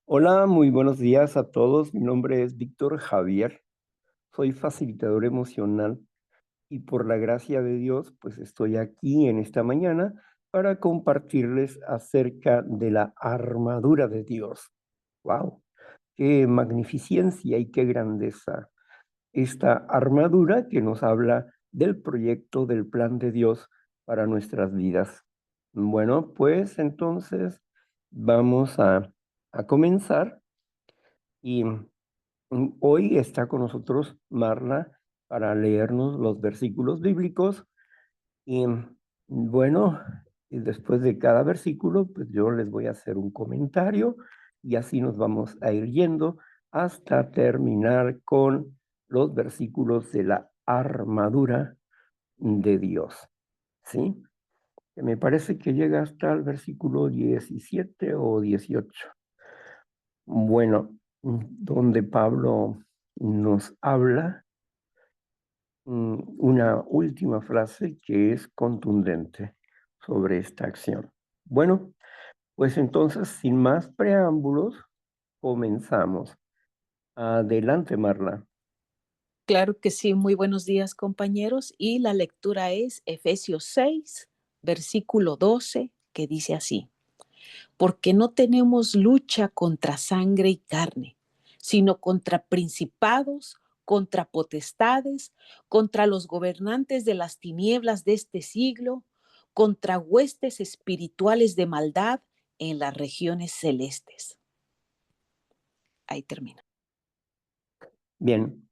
Hola, muy buenos días a todos. Mi nombre es Víctor Javier. Soy facilitador emocional y por la gracia de Dios, pues estoy aquí en esta mañana para compartirles acerca de la armadura de Dios. ¡Wow! ¡Qué magnificencia y qué grandeza! Esta armadura que nos habla del proyecto, del plan de Dios para nuestras vidas. Bueno, pues entonces vamos a comenzar y hoy está con nosotros Marla para leernos los versículos bíblicos y bueno, y después de cada versículo, pues yo les voy a hacer un comentario y así nos vamos a ir yendo hasta terminar con los versículos de la armadura de Dios, ¿sí? Que me parece que llega hasta el versículo 17 o 18. Bueno, donde Pablo nos habla una última frase que es contundente sobre esta acción. Bueno, pues entonces, sin más preámbulos, comenzamos. Adelante, Marla. Claro que sí, muy buenos días compañeros. Y la lectura es Efesios 6, versículo 12, que dice así, porque no tenemos lucha contra sangre y carne, sino contra principados, contra potestades, contra los gobernantes de las tinieblas de este siglo, contra huestes espirituales de maldad en las regiones celestes. Ahí termina. Bien,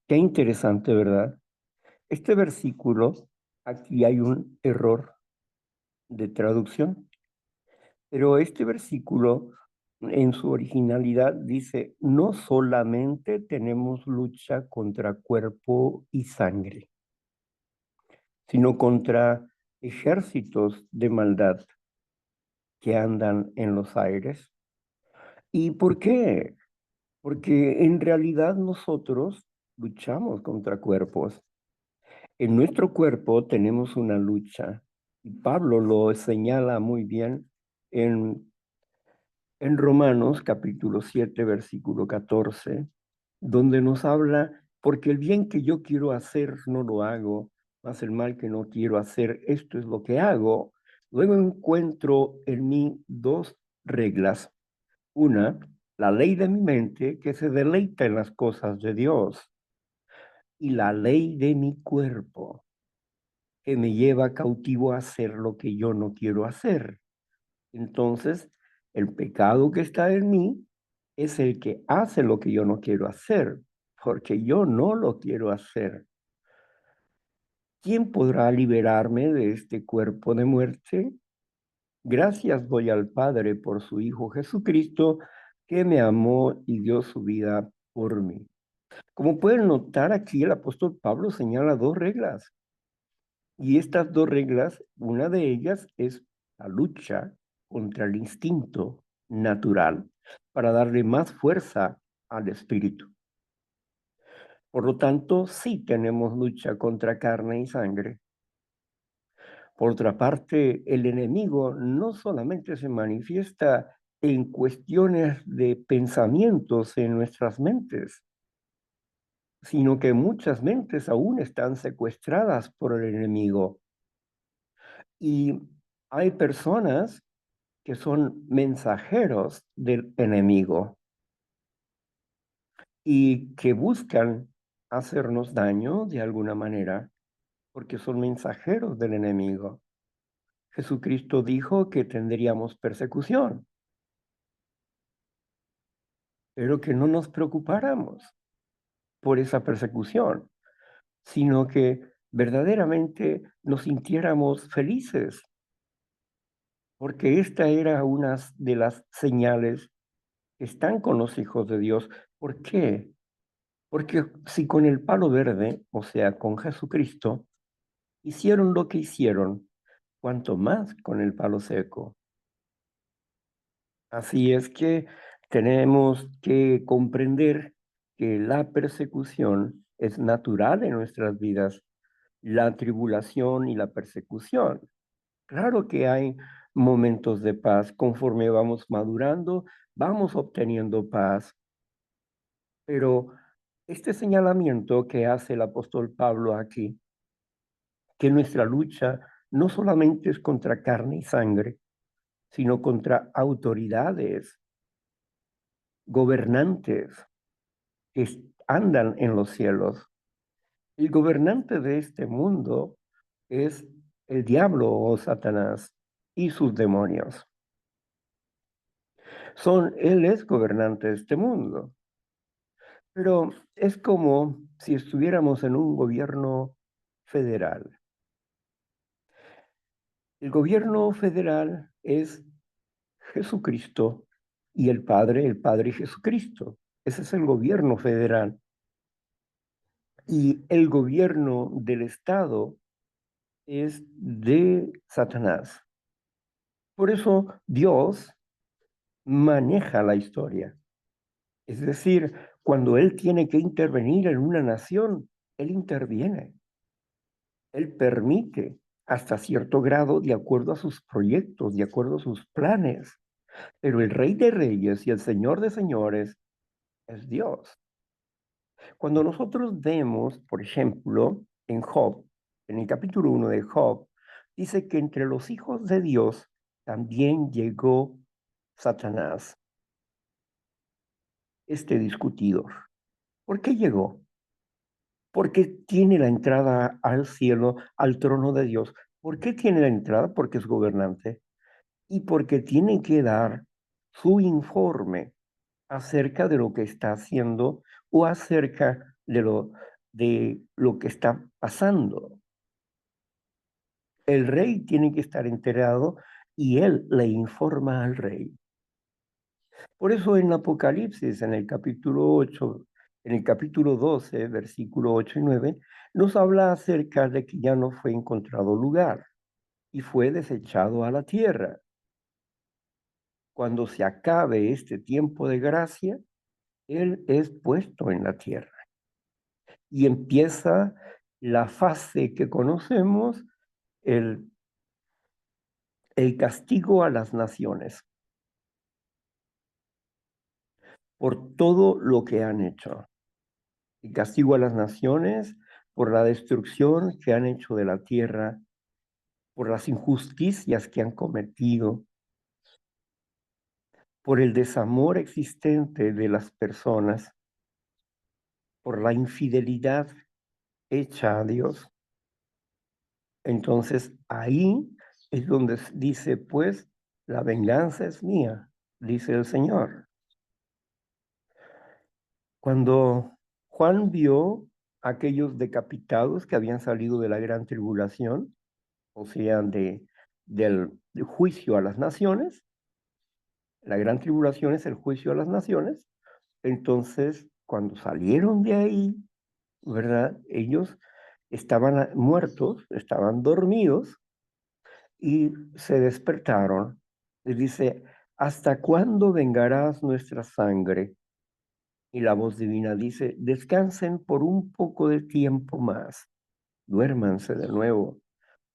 qué interesante, ¿verdad? Este versículo, aquí hay un error de traducción, pero este versículo en su originalidad dice, no solamente tenemos lucha contra cuerpo y sangre, sino contra ejércitos de maldad que andan en los aires. ¿Y por qué? Porque en realidad nosotros luchamos contra cuerpos. En nuestro cuerpo tenemos una lucha y Pablo lo señala muy bien en, en Romanos capítulo 7 versículo 14, donde nos habla, porque el bien que yo quiero hacer no lo hago, mas el mal que no quiero hacer, esto es lo que hago. Luego encuentro en mí dos reglas. Una, la ley de mi mente que se deleita en las cosas de Dios y la ley de mi cuerpo que me lleva cautivo a hacer lo que yo no quiero hacer. Entonces, el pecado que está en mí es el que hace lo que yo no quiero hacer, porque yo no lo quiero hacer. ¿Quién podrá liberarme de este cuerpo de muerte? Gracias doy al Padre por su Hijo Jesucristo, que me amó y dio su vida por mí. Como pueden notar aquí, el apóstol Pablo señala dos reglas. Y estas dos reglas, una de ellas es la lucha contra el instinto natural para darle más fuerza al espíritu. Por lo tanto, sí tenemos lucha contra carne y sangre. Por otra parte, el enemigo no solamente se manifiesta en cuestiones de pensamientos en nuestras mentes, sino que muchas mentes aún están secuestradas por el enemigo. Y hay personas que son mensajeros del enemigo y que buscan hacernos daño de alguna manera porque son mensajeros del enemigo. Jesucristo dijo que tendríamos persecución, pero que no nos preocupáramos por esa persecución, sino que verdaderamente nos sintiéramos felices, porque esta era una de las señales que están con los hijos de Dios. ¿Por qué? Porque si con el palo verde, o sea, con Jesucristo, hicieron lo que hicieron, cuanto más con el palo seco. Así es que tenemos que comprender que la persecución es natural en nuestras vidas, la tribulación y la persecución. Claro que hay momentos de paz. Conforme vamos madurando, vamos obteniendo paz. Pero este señalamiento que hace el apóstol Pablo aquí, que nuestra lucha no solamente es contra carne y sangre, sino contra autoridades, gobernantes que andan en los cielos. El gobernante de este mundo es el diablo o Satanás y sus demonios. Él es gobernante de este mundo. Pero es como si estuviéramos en un gobierno federal. El gobierno federal es Jesucristo y el Padre y Jesucristo. Ese es el gobierno federal. Y el gobierno del Estado es de Satanás. Por eso Dios maneja la historia. Es decir, cuando Él tiene que intervenir en una nación, Él interviene. Él permite hasta cierto grado de acuerdo a sus proyectos, de acuerdo a sus planes. Pero el Rey de Reyes y el Señor de Señores es Dios. Cuando nosotros vemos, por ejemplo, en Job, en el capítulo 1 de Job, dice que entre los hijos de Dios también llegó Satanás, este discutidor. ¿Por qué llegó? Porque tiene la entrada al cielo, al trono de Dios. ¿Por qué tiene la entrada? Porque es gobernante y porque tiene que dar su informe acerca de lo que está haciendo o acerca de lo que está pasando. El rey tiene que estar enterado y él le informa al rey. Por eso en Apocalipsis, en el capítulo 8, en el capítulo 12, versículo 8 y 9, nos habla acerca de que ya no fue encontrado lugar y fue desechado a la tierra. Cuando se acabe este tiempo de gracia, él es puesto en la tierra y empieza la fase que conocemos, el, el castigo a las naciones por todo lo que han hecho. El castigo a las naciones por la destrucción que han hecho de la tierra, por las injusticias que han cometido, por el desamor existente de las personas, por la infidelidad hecha a Dios. Entonces ahí es donde dice, pues, la venganza es mía, dice el Señor. Cuando Juan vio a aquellos decapitados que habían salido de la gran tribulación, o sea, del juicio a las naciones, la gran tribulación es el juicio a las naciones, entonces cuando salieron de ahí, ¿verdad? Ellos estaban muertos, estaban dormidos y se despertaron. Y dice, ¿hasta cuándo vengarás nuestra sangre? Y la voz divina dice, descansen por un poco de tiempo más, duérmanse de nuevo,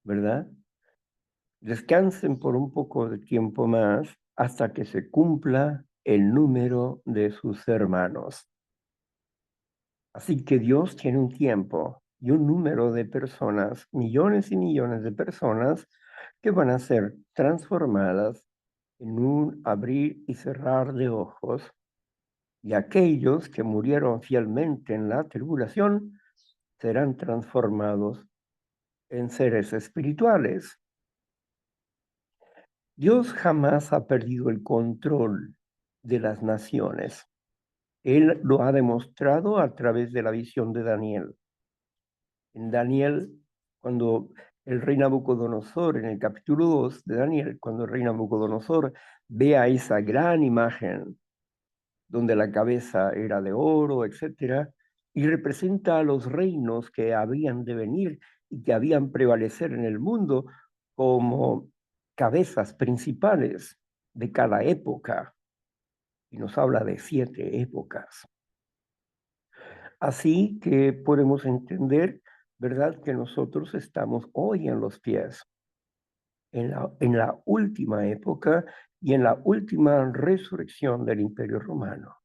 ¿verdad? Descansen por un poco de tiempo más hasta que se cumpla el número de sus hermanos. Así que Dios tiene un tiempo y un número de personas, millones y millones de personas que van a ser transformadas en un abrir y cerrar de ojos, y aquellos que murieron fielmente en la tribulación serán transformados en seres espirituales. Dios jamás ha perdido el control de las naciones. Él lo ha demostrado a través de la visión de Daniel. En Daniel, cuando el rey Nabucodonosor, en el capítulo 2 de Daniel, cuando el rey Nabucodonosor ve a esa gran imagen donde la cabeza era de oro, etcétera, y representa a los reinos que habían de venir y que habían prevalecer en el mundo como cabezas principales de cada época, y nos habla de 7 épocas. Así que podemos entender, ¿verdad?, que nosotros estamos hoy en los pies. en la última época y en la última resurrección del Imperio Romano.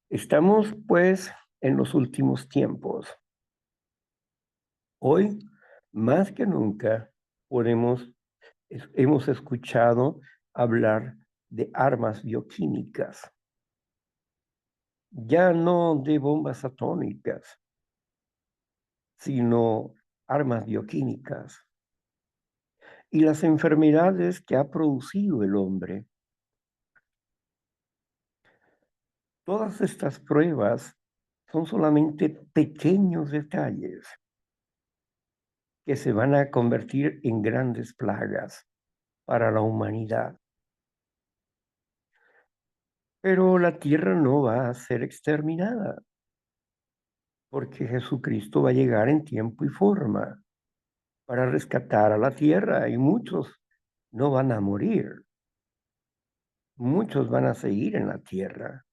Estamos, pues, en los últimos tiempos. Hoy, más que nunca, hemos escuchado hablar de armas bioquímicas, ya no de bombas atómicas, sino armas bioquímicas y las enfermedades que ha producido el hombre. Todas estas pruebas son solamente pequeños detalles que se van a convertir en grandes plagas para la humanidad. Pero la tierra no va a ser exterminada, porque Jesucristo va a llegar en tiempo y forma para rescatar a la tierra y muchos no van a morir, muchos van a seguir en la tierra.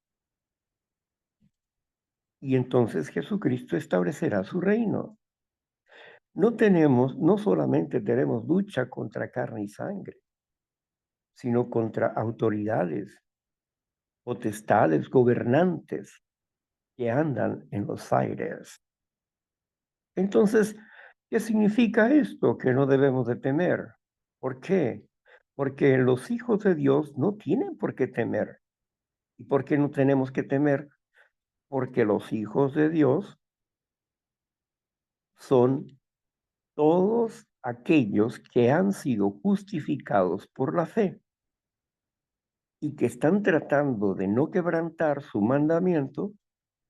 Y entonces Jesucristo establecerá su reino. No solamente tenemos lucha contra carne y sangre, sino contra autoridades, potestades, gobernantes que andan en los aires. Entonces, ¿qué significa esto? Que no debemos de temer. ¿Por qué? Porque los hijos de Dios no tienen por qué temer. ¿Y por qué no tenemos que temer? Porque los hijos de Dios son todos aquellos que han sido justificados por la fe y que están tratando de no quebrantar su mandamiento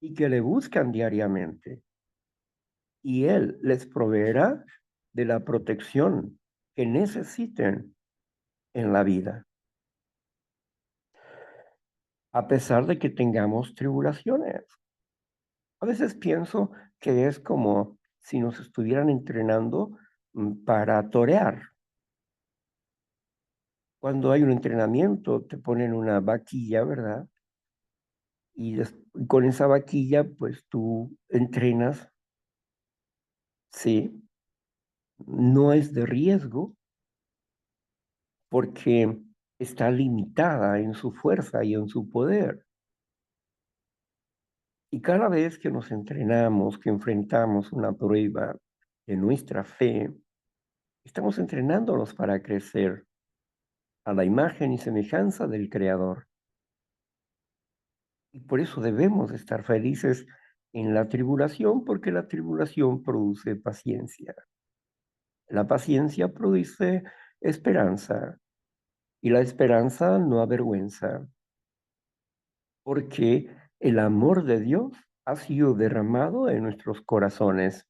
y que le buscan diariamente. Y Él les proveerá de la protección que necesiten en la vida, a pesar de que tengamos tribulaciones. A veces pienso que es como si nos estuvieran entrenando para torear. Cuando hay un entrenamiento, te ponen una vaquilla, ¿verdad? Y con esa vaquilla, pues tú entrenas, sí, no es de riesgo porque está limitada en su fuerza y en su poder. Y cada vez que nos entrenamos, que enfrentamos una prueba de nuestra fe, estamos entrenándonos para crecer a la imagen y semejanza del Creador. Y por eso debemos estar felices en la tribulación, porque la tribulación produce paciencia. La paciencia produce esperanza y la esperanza no avergüenza, porque el amor de Dios ha sido derramado en nuestros corazones.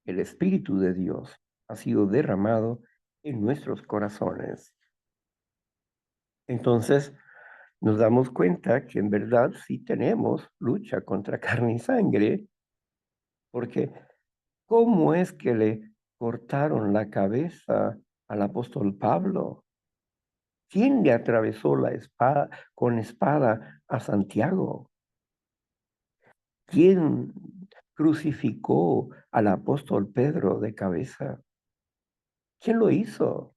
El Espíritu de Dios ha sido derramado en nuestros corazones. Entonces, nos damos cuenta que en verdad sí tenemos lucha contra carne y sangre, porque ¿cómo es que le cortaron la cabeza al apóstol Pablo? ¿Quién le atravesó la espada con espada a Santiago? ¿Quién crucificó al apóstol Pedro de cabeza? ¿Quién lo hizo?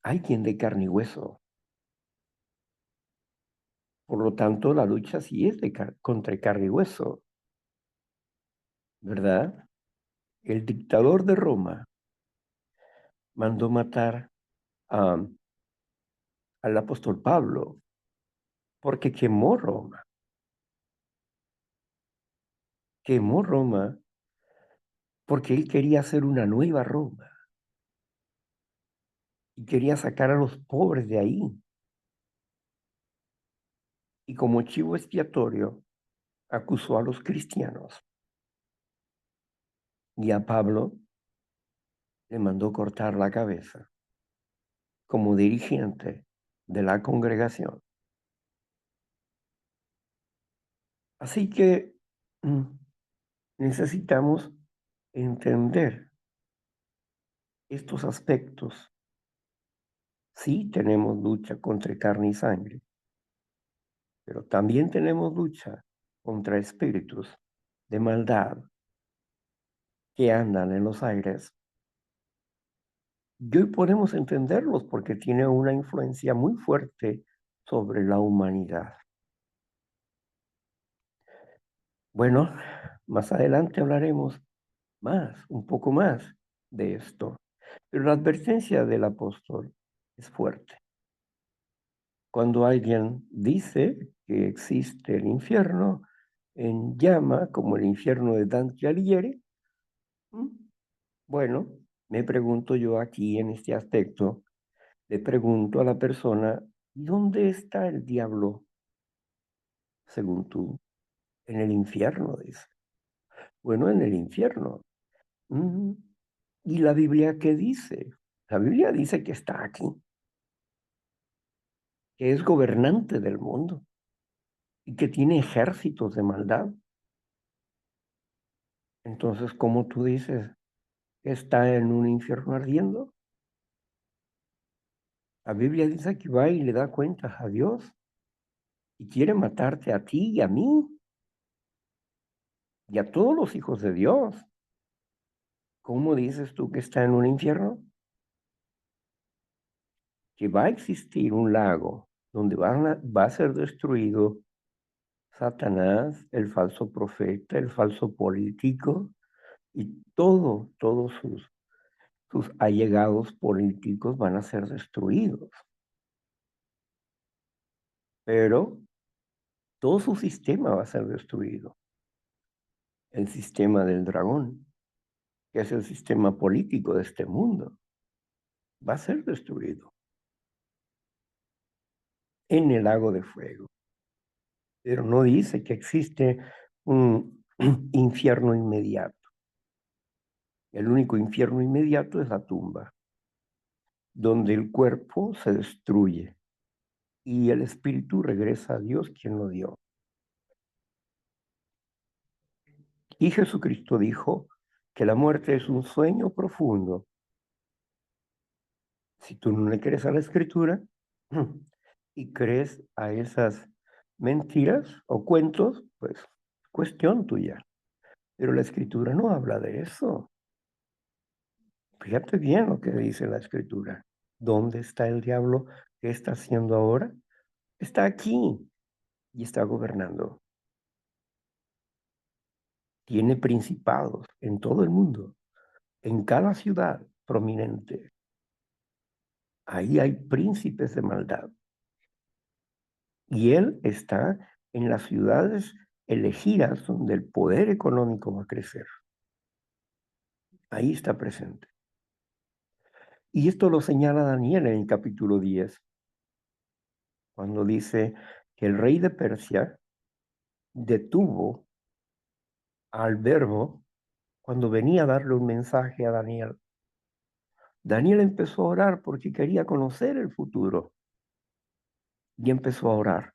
Alguien de carne y hueso. Por lo tanto, la lucha sí es contra carne y hueso, ¿verdad? El dictador de Roma mandó matar a, al apóstol Pablo porque quemó Roma porque él quería hacer una nueva Roma y quería sacar a los pobres de ahí. Y como chivo expiatorio, acusó a los cristianos y a Pablo le mandó cortar la cabeza como dirigente de la congregación. Así que necesitamos entender estos aspectos. Sí tenemos lucha contra carne y sangre, pero también tenemos lucha contra espíritus de maldad que andan en los aires. Y hoy podemos entenderlos porque tiene una influencia muy fuerte sobre la humanidad. Bueno, más adelante hablaremos un poco más de esto. Pero la advertencia del apóstol es fuerte. Cuando alguien dice que existe el infierno en llama, como el infierno de Dante Alighieri, bueno, me pregunto yo aquí en este aspecto, le pregunto a la persona, ¿dónde está el diablo, según tú? En el infierno, dice. Bueno, en el infierno. Mm, ¿Y la Biblia qué dice? La Biblia dice que está aquí, que es gobernante del mundo y que tiene ejércitos de maldad. Entonces, ¿cómo tú dices que está en un infierno ardiendo? La Biblia dice que va y le da cuentas a Dios y quiere matarte a ti y a mí y a todos los hijos de Dios. ¿Cómo dices tú que está en un infierno? Que va a existir un lago donde va a ser destruido Satanás, el falso profeta, el falso político y todos sus allegados políticos van a ser destruidos. Pero todo su sistema va a ser destruido. El sistema del dragón, que es el sistema político de este mundo, va a ser destruido en el lago de fuego. Pero no dice que existe un infierno inmediato. El único infierno inmediato es la tumba, donde el cuerpo se destruye y el espíritu regresa a Dios quien lo dio. Y Jesucristo dijo que la muerte es un sueño profundo. Si tú no le crees a la escritura y crees a esas mentiras o cuentos, pues cuestión tuya. Pero la escritura no habla de eso. Fíjate bien lo que dice la escritura. ¿Dónde está el diablo? ¿Qué está haciendo ahora? Está aquí y está gobernando. Tiene principados en todo el mundo, en cada ciudad prominente. Ahí hay príncipes de maldad. Y él está en las ciudades elegidas donde el poder económico va a crecer. Ahí está presente. Y esto lo señala Daniel en el capítulo 10, cuando dice que el rey de Persia detuvo al verbo cuando venía a darle un mensaje a Daniel. Daniel empezó a orar porque quería conocer el futuro y empezó a orar.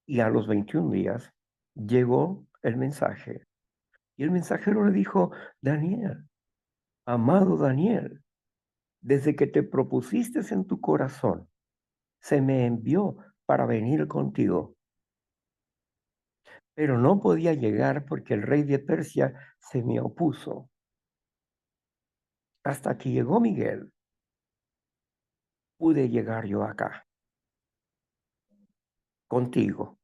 Y a los 21 días llegó el mensaje. Y el mensajero le dijo, Daniel, amado Daniel, desde que te propusiste en tu corazón, se me envió para venir contigo. Pero no podía llegar porque el rey de Persia se me opuso. Hasta que llegó Miguel, pude llegar yo acá, contigo,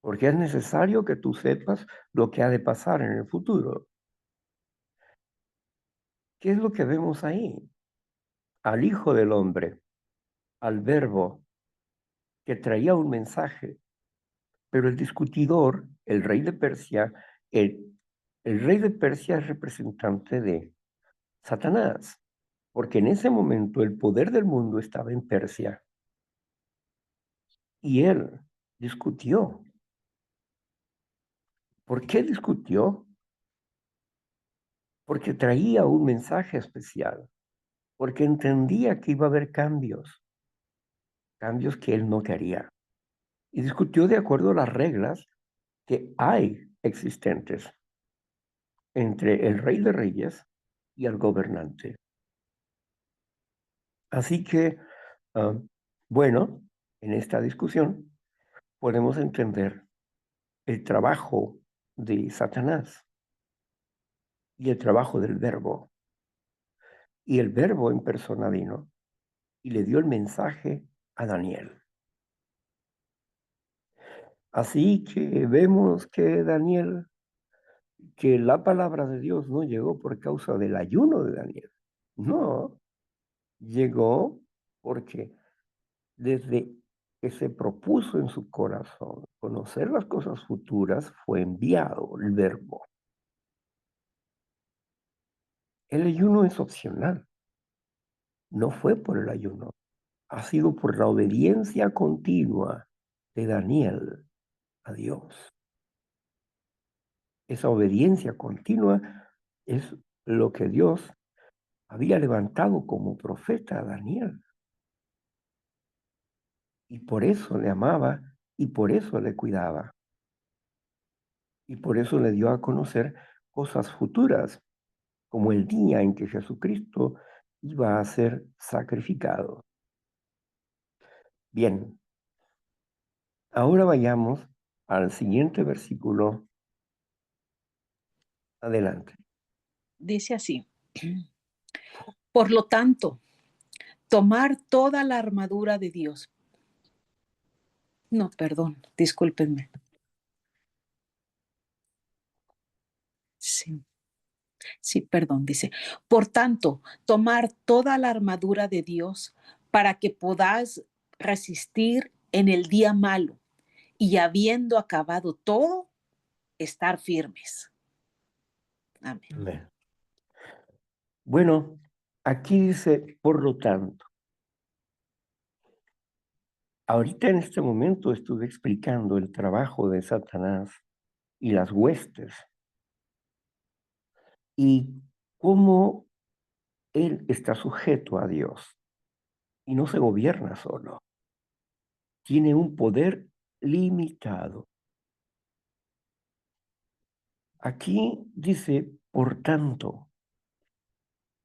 porque es necesario que tú sepas lo que ha de pasar en el futuro. ¿Qué es lo que vemos ahí? Al Hijo del Hombre, al Verbo, que traía un mensaje, pero el discutidor, el rey de Persia, el rey de Persia es representante de Satanás, porque en ese momento el poder del mundo estaba en Persia y él discutió. ¿Por qué discutió? Porque traía un mensaje especial, porque entendía que iba a haber cambios que él no quería. Y discutió de acuerdo a las reglas que hay existentes entre el rey de reyes y el gobernante. Así que, bueno, en esta discusión podemos entender el trabajo de Satanás y el trabajo del Verbo. Y el Verbo en persona vino y le dio el mensaje a Daniel. Así que vemos que Daniel, que la palabra de Dios no llegó por causa del ayuno de Daniel. No, llegó porque desde que se propuso en su corazón conocer las cosas futuras, fue enviado el Verbo. El ayuno es opcional, no fue por el ayuno, ha sido por la obediencia continua de Daniel a Dios. Esa obediencia continua es lo que Dios había levantado como profeta a Daniel. Y por eso le amaba y por eso le cuidaba. Y por eso le dio a conocer cosas futuras, como el día en que Jesucristo iba a ser sacrificado. Bien, ahora vayamos al siguiente versículo. Adelante. Dice así: por lo tanto, tomar toda la armadura de Dios. No, perdón, discúlpenme. Sí, sí, perdón, dice. Por tanto, tomar toda la armadura de Dios para que podáis resistir en el día malo y habiendo acabado todo, estar firmes. Amén. Amén. Bueno, aquí dice, por lo tanto, ahorita en este momento estuve explicando el trabajo de Satanás y las huestes y cómo él está sujeto a Dios y no se gobierna solo. Tiene un poder limitado. Aquí dice, por tanto,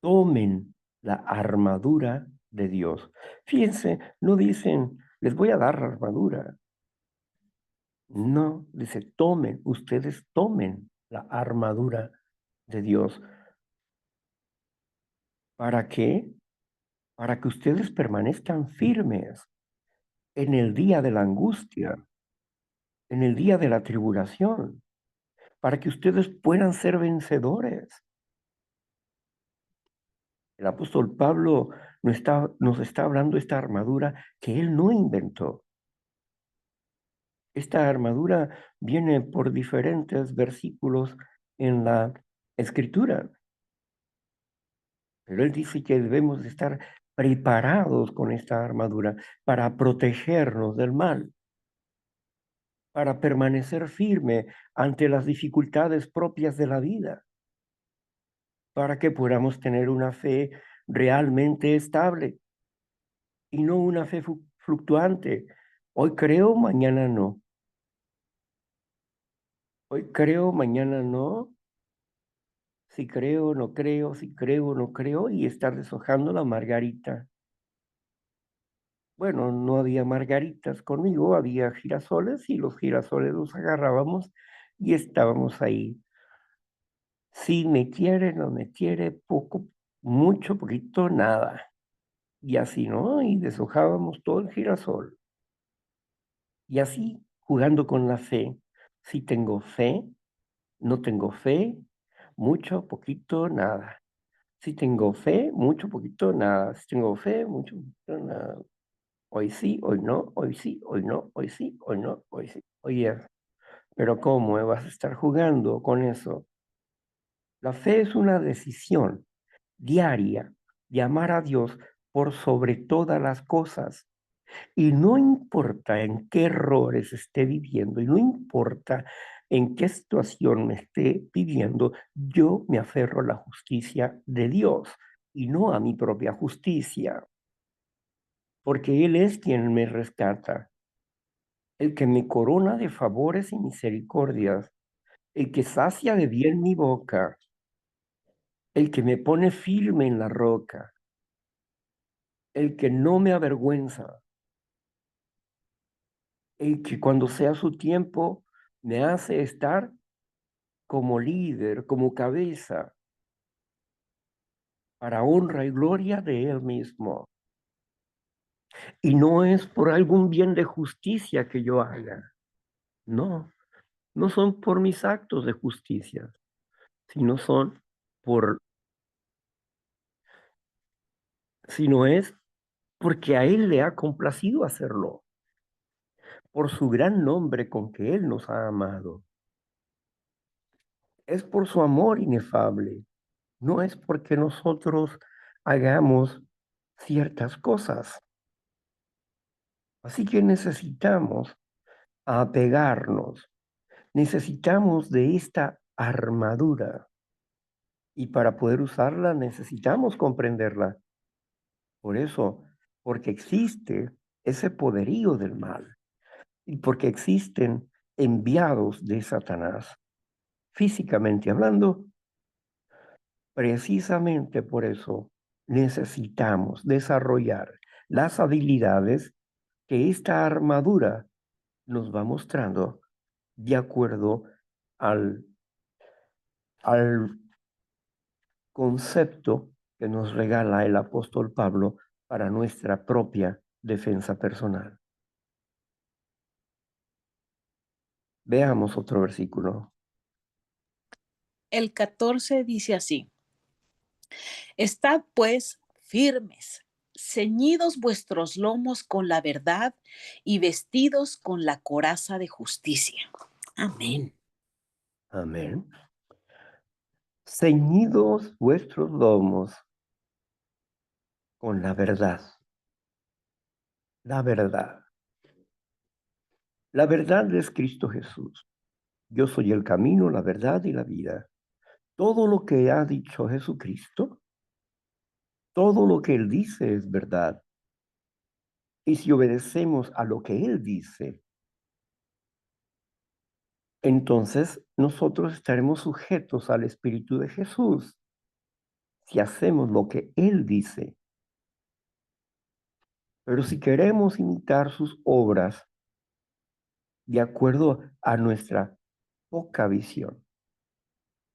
tomen la armadura de Dios. Fíjense, no dicen, les voy a dar la armadura. No, dice, tomen, ustedes tomen la armadura de Dios. ¿Para qué? Para que ustedes permanezcan firmes en el día de la angustia, en el día de la tribulación, para que ustedes puedan ser vencedores. El apóstol Pablo nos está hablando de esta armadura que él no inventó. Esta armadura viene por diferentes versículos en la Escritura. Pero él dice que debemos de estar preparados con esta armadura para protegernos del mal, para permanecer firme ante las dificultades propias de la vida, para que podamos tener una fe realmente estable y no una fe fluctuante. Hoy creo, mañana no. Hoy creo, mañana no. Si creo, no creo, si creo, no creo, y estar deshojando la margarita. Bueno, no había margaritas conmigo, había girasoles y los girasoles los agarrábamos y estábamos ahí. Si me quiere, no me quiere, poco, mucho, poquito, nada. Y así, ¿no? Y deshojábamos todo el girasol. Y así, jugando con la fe. Si tengo fe, no tengo fe, mucho, poquito, nada. Si tengo fe, mucho, poquito, nada. Si tengo fe, mucho, poquito, nada. Hoy sí, hoy no, hoy sí, hoy no, hoy sí, hoy no, hoy sí. Oye, pero ¿cómo vas a estar jugando con eso? La fe es una decisión diaria de amar a Dios por sobre todas las cosas. Y no importa en qué errores esté viviendo, y no importa en qué situación me esté viviendo, yo me aferro a la justicia de Dios y no a mi propia justicia, porque Él es quien me rescata, el que me corona de favores y misericordias, el que sacia de bien mi boca, el que me pone firme en la roca, el que no me avergüenza, el que cuando sea su tiempo me hace estar como líder, como cabeza, para honra y gloria de Él mismo. Y no es por algún bien de justicia que yo haga. No, no son por mis actos de justicia, sino son por, sino es porque a Él le ha complacido hacerlo, por su gran nombre con que Él nos ha amado. Es por su amor inefable, no es porque nosotros hagamos ciertas cosas. Así que necesitamos apegarnos, necesitamos de esta armadura y para poder usarla necesitamos comprenderla. Por eso, porque existe ese poderío del mal y porque existen enviados de Satanás, físicamente hablando, precisamente por eso necesitamos desarrollar las habilidades que esta armadura nos va mostrando de acuerdo al, al concepto que nos regala el apóstol Pablo para nuestra propia defensa personal. Veamos otro versículo. El 14 dice así: Estad pues firmes, ceñidos vuestros lomos con la verdad y vestidos con la coraza de justicia. Amén. Amén. Ceñidos vuestros lomos con la verdad. La verdad. La verdad es Cristo Jesús. Yo soy el camino, la verdad y la vida. Todo lo que ha dicho Jesucristo, todo lo que Él dice es verdad. Y si obedecemos a lo que Él dice, entonces nosotros estaremos sujetos al Espíritu de Jesús. Si hacemos lo que Él dice. Pero si queremos imitar sus obras de acuerdo a nuestra poca visión,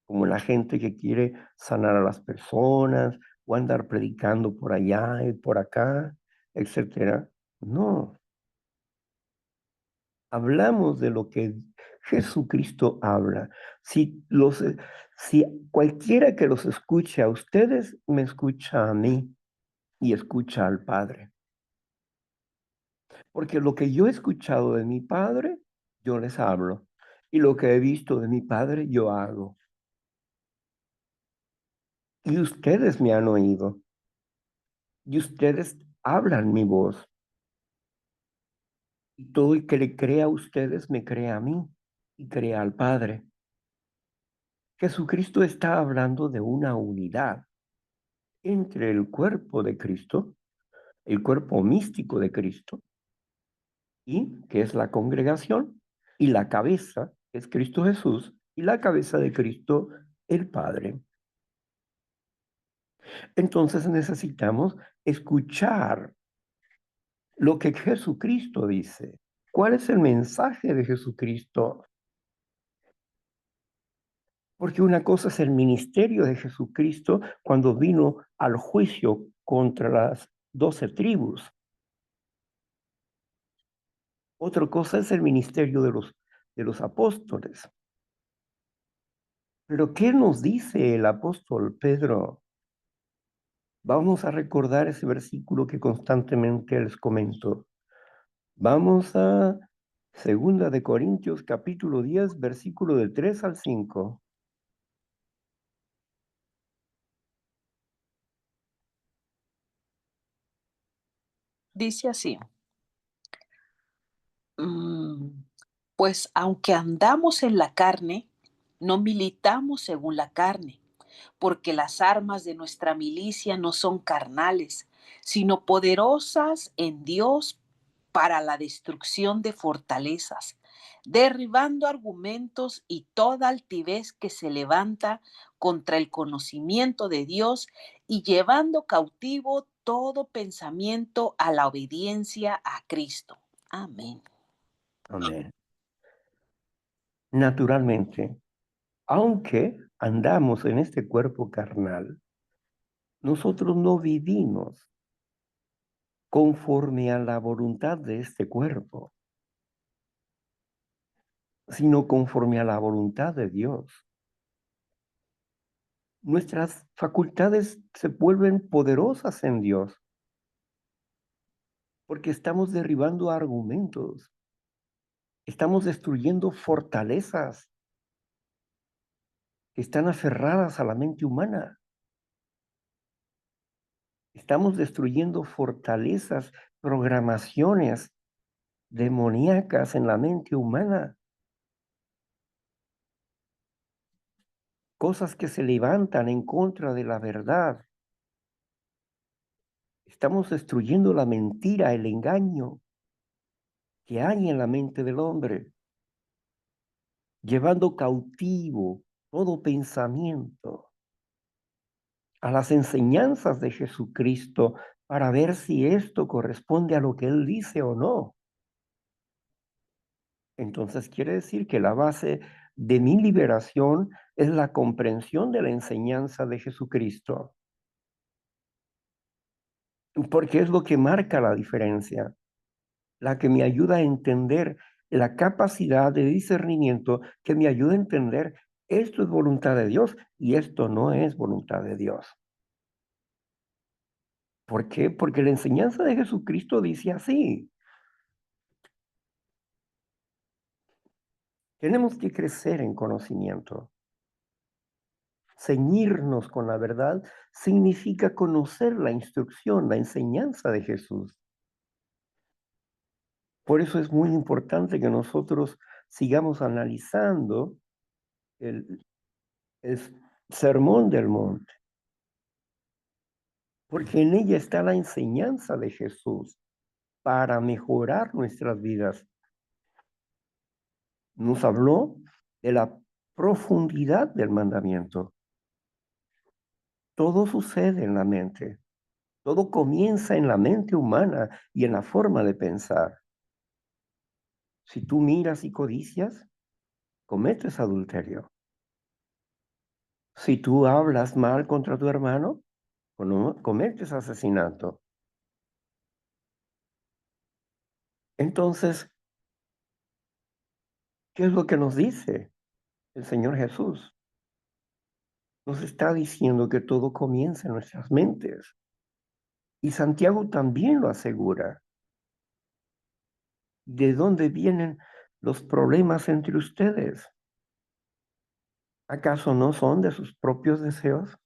como la gente que quiere sanar a las personas o andar predicando por allá y por acá, etcétera. No, hablamos de lo que Jesucristo habla. Si cualquiera que los escuche a ustedes, me escucha a mí y escucha al Padre. Porque lo que yo he escuchado de mi Padre, yo les hablo. Y lo que he visto de mi Padre, yo hago. Y ustedes me han oído. Y ustedes hablan mi voz. Y todo el que le crea a ustedes, me crea a mí y crea al Padre. Jesucristo está hablando de una unidad entre el cuerpo de Cristo, el cuerpo místico de Cristo, y que es la congregación, y la cabeza, que es Cristo Jesús, y la cabeza de Cristo, el Padre. Entonces necesitamos escuchar lo que Jesucristo dice. ¿Cuál es el mensaje de Jesucristo? Porque una cosa es el ministerio de Jesucristo cuando vino al juicio contra las 12 tribus. Otra cosa es el ministerio de los apóstoles. Pero ¿qué nos dice el apóstol Pedro? Vamos a recordar ese versículo que constantemente les comento. Vamos a Segunda de Corintios capítulo 10, versículo de 3 al 5. Dice así: Pues aunque andamos en la carne, no militamos según la carne, porque las armas de nuestra milicia no son carnales, sino poderosas en Dios para la destrucción de fortalezas, derribando argumentos y toda altivez que se levanta contra el conocimiento de Dios y llevando cautivo todo pensamiento a la obediencia a Cristo. Amén. Amén. Naturalmente, Aunque andamos en este cuerpo carnal, nosotros no vivimos conforme a la voluntad de este cuerpo, sino conforme a la voluntad de Dios. Nuestras facultades se vuelven poderosas en Dios porque estamos derribando argumentos, estamos destruyendo fortalezas que están aferradas a la mente humana. Estamos destruyendo fortalezas, programaciones demoníacas en la mente humana, cosas que se levantan en contra de la verdad. Estamos destruyendo la mentira, el engaño que hay en la mente del hombre, llevando cautivo todo pensamiento a las enseñanzas de Jesucristo para ver si esto corresponde a lo que Él dice o no. Entonces quiere decir que la base de mi liberación es la comprensión de la enseñanza de Jesucristo, porque es lo que marca la diferencia, la que me ayuda a entender la capacidad de discernimiento que me ayuda a entender esto es voluntad de Dios y esto no es voluntad de Dios. ¿Por qué? Porque la enseñanza de Jesucristo dice así. Tenemos que crecer en conocimiento. Ceñirnos con la verdad significa conocer la instrucción, la enseñanza de Jesús. Por eso es muy importante que nosotros sigamos analizando el sermón del monte, porque en ella está la enseñanza de Jesús para mejorar nuestras vidas. Nos habló de la profundidad del mandamiento. Todo sucede en la mente. Todo comienza en la mente humana y en la forma de pensar. Si tú miras y codicias, cometes adulterio. Si tú hablas mal contra tu hermano, cometes asesinato. Entonces, ¿qué es lo que nos dice el Señor Jesús? Nos está diciendo que todo comienza en nuestras mentes. Y Santiago también lo asegura. ¿De dónde vienen los problemas entre ustedes? ¿Acaso no son de sus propios deseos?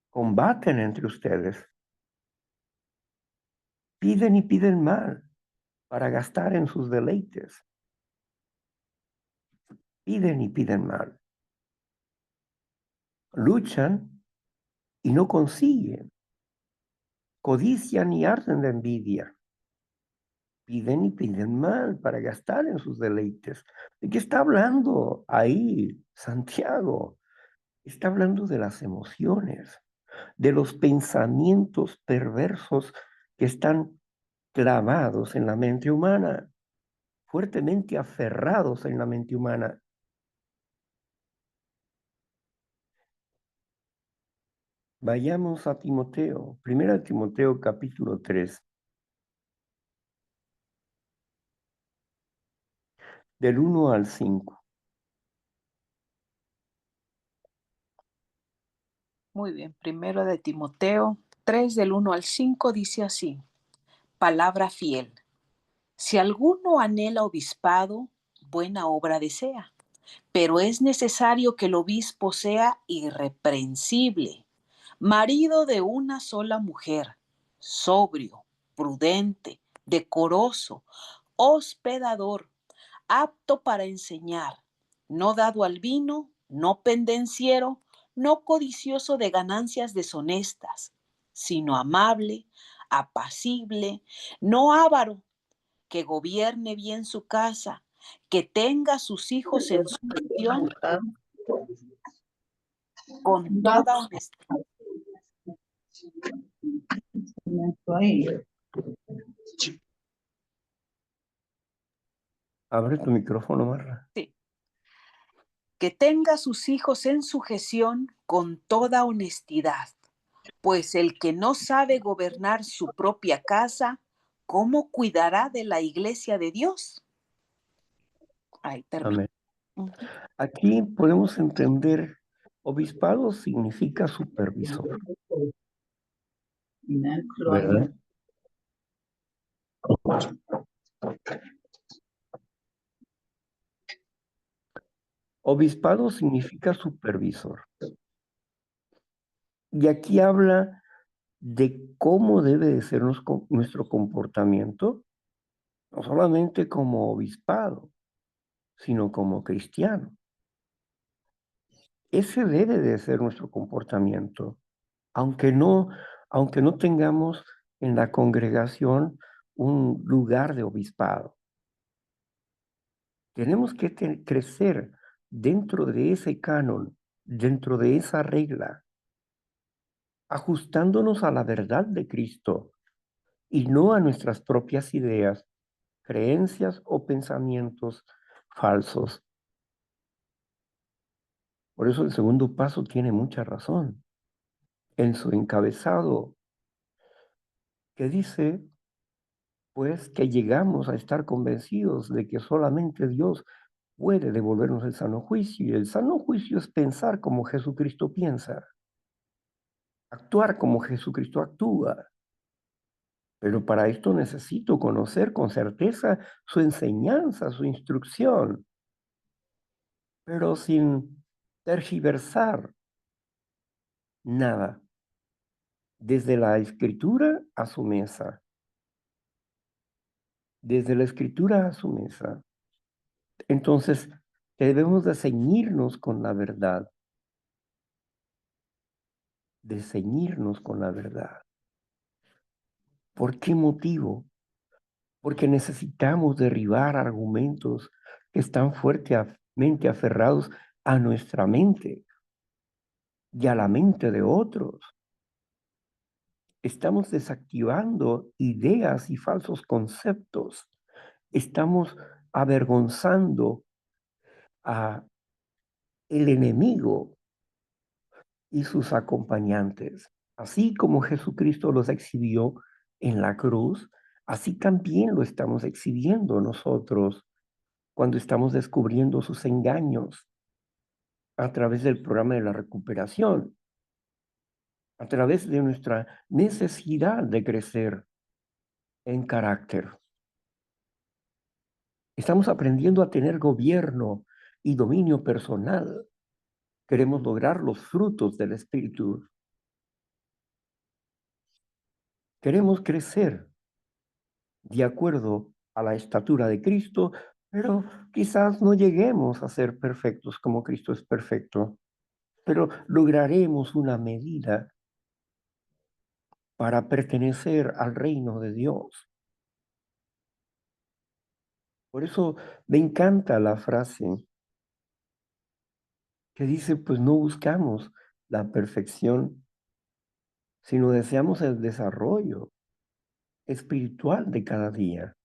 Combaten entre ustedes. Piden y piden mal para gastar en sus deleites. Piden y piden mal. Luchan y no consiguen. Codician y arden de envidia. Piden y piden mal para gastar en sus deleites. ¿De qué está hablando ahí Santiago? Está hablando de las emociones, de los pensamientos perversos que están clavados en la mente humana, fuertemente aferrados en la mente humana. Vayamos a Timoteo, 1 Timoteo capítulo 3, del 1 al 5. Muy bien, primero de Timoteo 3 del 1 al 5 dice así, palabra fiel. Si alguno anhela obispado, buena obra desea, pero es necesario que el obispo sea irreprensible, marido de una sola mujer, sobrio, prudente, decoroso, hospedador, apto para enseñar, no dado al vino, no pendenciero, no codicioso de ganancias deshonestas, sino amable, apacible, no avaro, que gobierne bien su casa, que tenga a sus hijos en sumisión con toda honestidad. Abre tu micrófono, Marra. Sí. que tenga a sus hijos en sujeción con toda honestidad, pues el que no sabe gobernar su propia casa, ¿cómo cuidará de la iglesia de Dios? Ahí termina. Amén. Aquí podemos entender, obispado significa supervisor, ¿verdad? Obispado significa supervisor. Y aquí habla de cómo debe de ser nuestro comportamiento, no solamente como obispado, sino como cristiano. Ese debe de ser nuestro comportamiento, aunque no tengamos en la congregación un lugar de obispado. Tenemos que crecer dentro de ese canon, dentro de esa regla, ajustándonos a la verdad de Cristo y no a nuestras propias ideas, creencias o pensamientos falsos. Por eso el segundo paso tiene mucha razón en su encabezado, que dice, pues, que llegamos a estar convencidos de que solamente Dios puede devolvernos el sano juicio. Y el sano juicio es pensar como Jesucristo piensa, actuar como Jesucristo actúa. Pero para esto necesito conocer con certeza su enseñanza, su instrucción, pero sin tergiversar nada, desde la escritura a su mesa, desde la escritura a su mesa. Entonces, debemos de ceñirnos con la verdad, de ceñirnos con la verdad. ¿Por qué motivo? Porque necesitamos derribar argumentos que están fuertemente aferrados a nuestra mente y a la mente de otros. Estamos desactivando ideas y falsos conceptos. Estamos avergonzando a el enemigo y sus acompañantes. Así como Jesucristo los exhibió en la cruz, así también lo estamos exhibiendo nosotros cuando estamos descubriendo sus engaños a través del programa de la recuperación, a través de nuestra necesidad de crecer en carácter. Estamos aprendiendo a tener gobierno y dominio personal. Queremos lograr los frutos del Espíritu. Queremos crecer de acuerdo a la estatura de Cristo, pero quizás no lleguemos a ser perfectos como Cristo es perfecto, pero lograremos una medida para pertenecer al reino de Dios. Por eso me encanta la frase que dice, pues no buscamos la perfección, sino deseamos el desarrollo espiritual de cada día.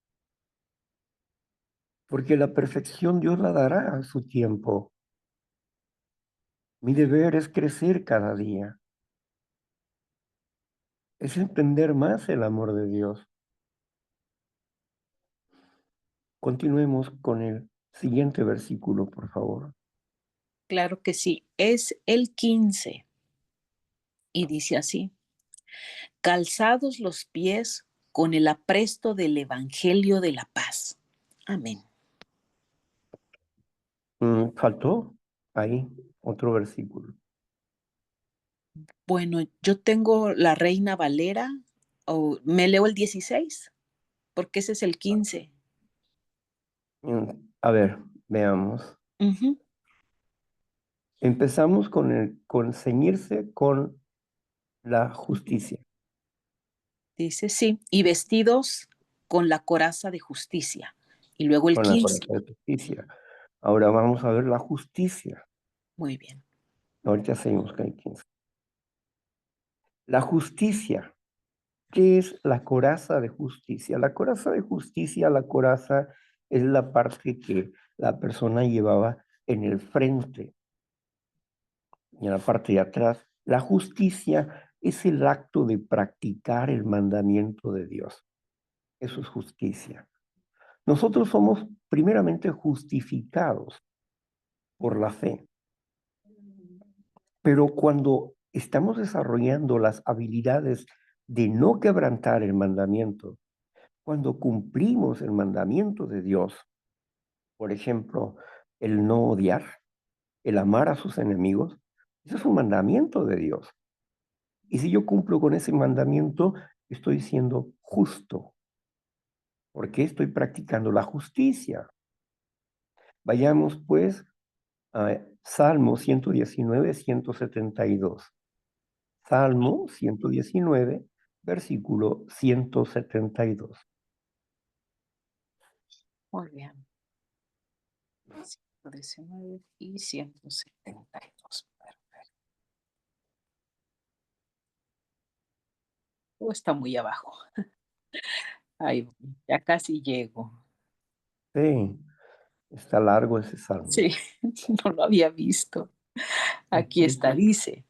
Porque la perfección Dios la dará a su tiempo. Mi deber es crecer cada día. Es entender más el amor de Dios. Continuemos con el siguiente versículo, por favor. Claro que sí, es el 15 y dice así: calzados los pies con el apresto del Evangelio de la paz. Amén. Faltó ahí otro versículo. Bueno, yo tengo la Reina Valera, o me leo el 16, porque ese es el 15. A ver, veamos. Ujú. Empezamos con ceñirse con la justicia, Dice sí, y vestidos con la coraza de justicia. Y luego el con la 15. coraza de justicia. Ahora vamos a ver la justicia. Muy bien. Ahorita seguimos con el 15. La justicia. ¿Qué es la coraza de justicia? La coraza de justicia, la coraza es la parte que la persona llevaba en el frente y en la parte de atrás, la justicia es el acto de practicar el mandamiento de Dios. Eso es justicia. Nosotros somos primeramente justificados por la fe, pero cuando estamos desarrollando las habilidades de no quebrantar el mandamiento, cuando cumplimos el mandamiento de Dios, por ejemplo, el no odiar, el amar a sus enemigos, eso es un mandamiento de Dios. Y si yo cumplo con ese mandamiento, estoy siendo justo, porque estoy practicando la justicia. Vayamos pues a Salmo 119, 172. Salmo 119, versículo 172. Muy bien. 119 y 172. Perfecto. Está muy abajo. Ahí voy, ya casi llego. Sí, está largo ese salmo. Sí, no lo había visto. Aquí está, Ujú. dice,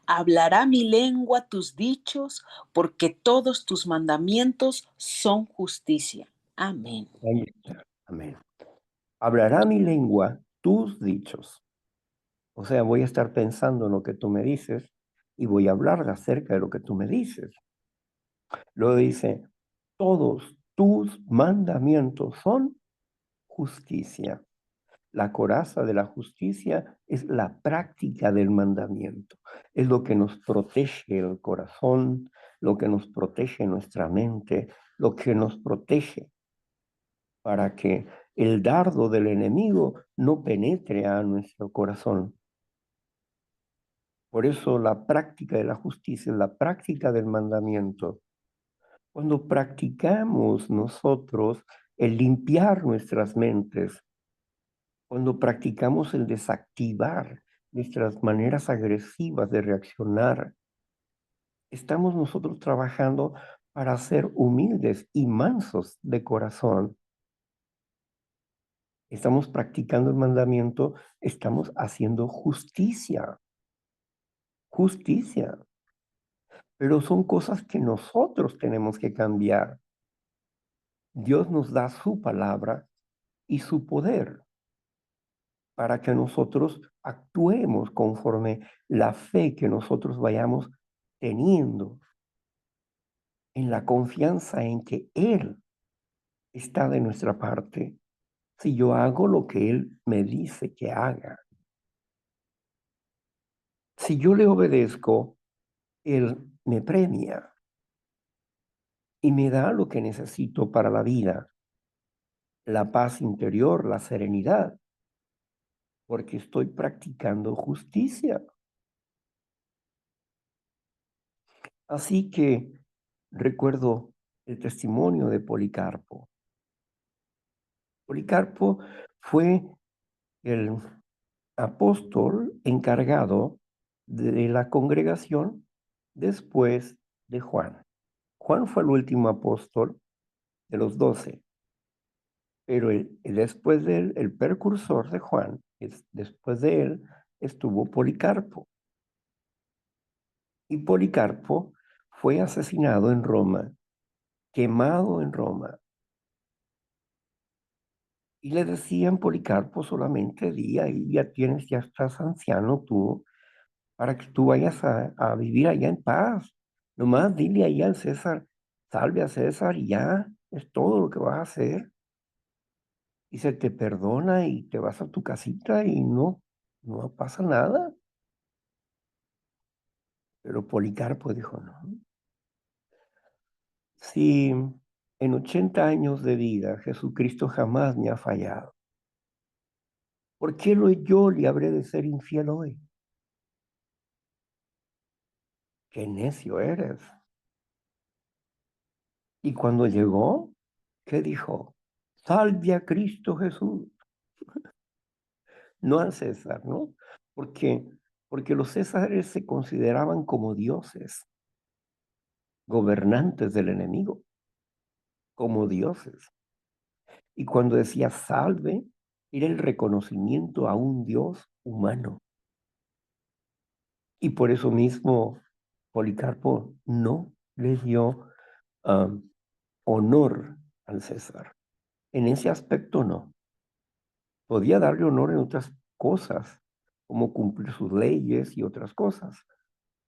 hablará mi lengua tus dichos, porque todos tus mandamientos son justicia. Amén. Ahí está. Amén. Hablará mi lengua tus dichos. O sea, voy a estar pensando en lo que tú me dices y voy a hablar acerca de lo que tú me dices. Luego dice, todos tus mandamientos son justicia. La coraza de la justicia es la práctica del mandamiento. Es lo que nos protege el corazón, lo que nos protege nuestra mente, lo que nos protege para que el dardo del enemigo no penetre a nuestro corazón. Por eso la práctica de la justicia es la práctica del mandamiento. Cuando practicamos nosotros el limpiar nuestras mentes, cuando practicamos el desactivar nuestras maneras agresivas de reaccionar, estamos nosotros trabajando para ser humildes y mansos de corazón. Estamos practicando el mandamiento, estamos haciendo justicia, justicia. Pero son cosas que nosotros tenemos que cambiar. Dios nos da su palabra y su poder para que nosotros actuemos conforme la fe que nosotros vayamos teniendo en la confianza en que Él está de nuestra parte. Si yo hago lo que Él me dice que haga, si yo le obedezco, Él me premia y me da lo que necesito para la vida, la paz interior, la serenidad, porque estoy practicando justicia. Así que recuerdo el testimonio de Policarpo. Policarpo fue el apóstol encargado de la congregación después de Juan. Juan fue el último apóstol de los 12, pero después de él, el precursor de Juan, después de él, estuvo Policarpo. Y Policarpo fue asesinado en Roma, quemado en Roma. Y le decían, Policarpo, solamente di ahí, ya estás anciano tú, para que tú vayas a vivir allá en paz. Nomás dile ahí al César, salve a César y ya, es todo lo que vas a hacer. Y se te perdona y te vas a tu casita y no pasa nada. Pero Policarpo dijo, no, si en 80 años de vida Jesucristo jamás me ha fallado, ¿por qué yo le habré de ser infiel hoy? Qué necio eres. Y cuando llegó, ¿qué dijo? Salve a Cristo Jesús, no al César, ¿no? Porque, porque los césares se consideraban como dioses, gobernantes del enemigo, como dioses. Y cuando decía salve, era el reconocimiento a un Dios humano. Y por eso mismo Policarpo no le dio honor al César. En ese aspecto no. Podía darle honor en otras cosas, como cumplir sus leyes y otras cosas.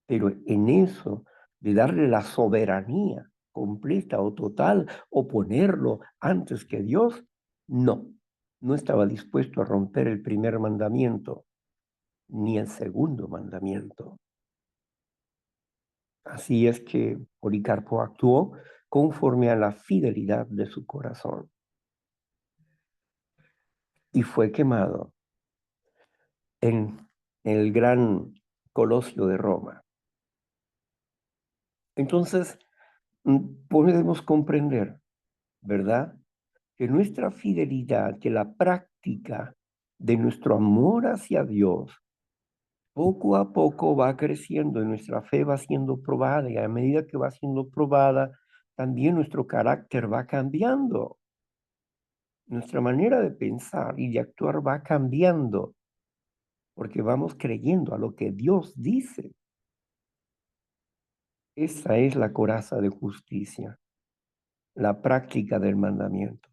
Pero en eso de darle la soberanía completa o total o ponerlo antes que Dios, no estaba dispuesto a romper el primer mandamiento ni el segundo mandamiento. Así es que Policarpo actuó conforme a la fidelidad de su corazón y fue quemado en el gran Colosio de Roma. Entonces, podemos comprender, ¿verdad?, que nuestra fidelidad, que la práctica de nuestro amor hacia Dios, poco a poco va creciendo y nuestra fe va siendo probada, y a medida que va siendo probada, también nuestro carácter va cambiando. Nuestra manera de pensar y de actuar va cambiando, porque vamos creyendo a lo que Dios dice. Esa es la coraza de justicia, la práctica del mandamiento.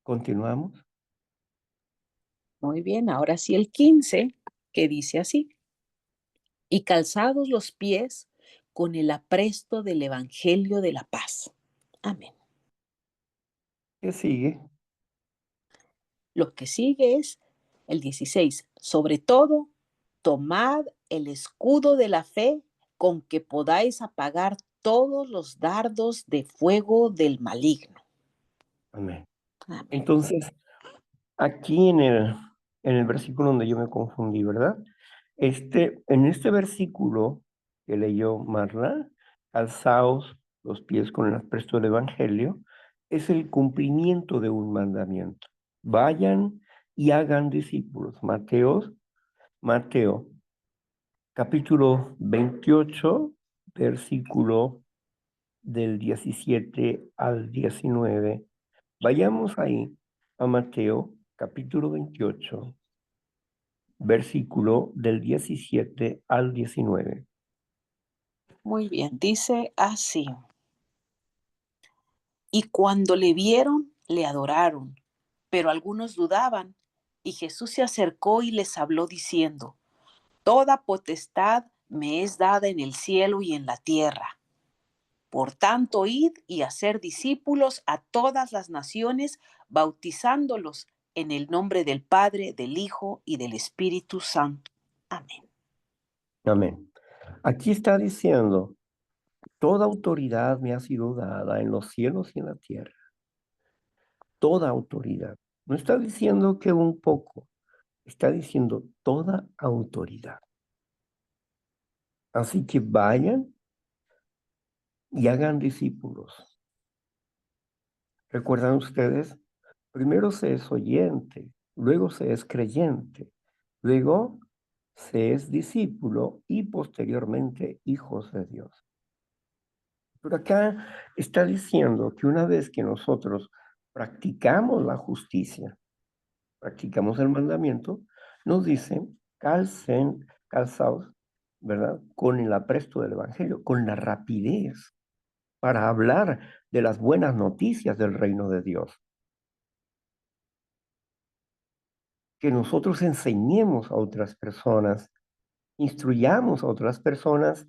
¿Continuamos? Muy bien, ahora sí el 15, que dice así: y calzados los pies con el apresto del Evangelio de la paz. Amén. ¿Qué sigue? Lo que sigue es el 16. Sobre todo, tomad el escudo de la fe con que podáis apagar todos los dardos de fuego del maligno. Amén. Amén. Entonces, aquí en el versículo donde yo me confundí, ¿verdad? En este versículo que leyó Marla, calzaos los pies con el apresto del Evangelio, es el cumplimiento de un mandamiento. Vayan y hagan discípulos. Mateo, capítulo 28, versículo del 17 al 19. Vayamos ahí a Mateo, capítulo 28, versículo del 17 al 19. Muy bien, dice así: y cuando le vieron, le adoraron, pero algunos dudaban, y Jesús se acercó y les habló diciendo: toda potestad me es dada en el cielo y en la tierra. Por tanto, id y hacer discípulos a todas las naciones, bautizándolos en el nombre del Padre, del Hijo y del Espíritu Santo. Amén. Amén. Aquí está diciendo, toda autoridad me ha sido dada en los cielos y en la tierra. Toda autoridad. No está diciendo que un poco, está diciendo toda autoridad. Así que vayan y hagan discípulos. ¿Recuerdan ustedes? Primero se es oyente, luego se es creyente, luego se es discípulo y posteriormente hijos de Dios. Pero acá está diciendo que una vez que nosotros practicamos la justicia, practicamos el mandamiento, nos dice, calzaos, ¿verdad? Con el apresto del Evangelio, con la rapidez para hablar de las buenas noticias del reino de Dios. Que nosotros enseñemos a otras personas, instruyamos a otras personas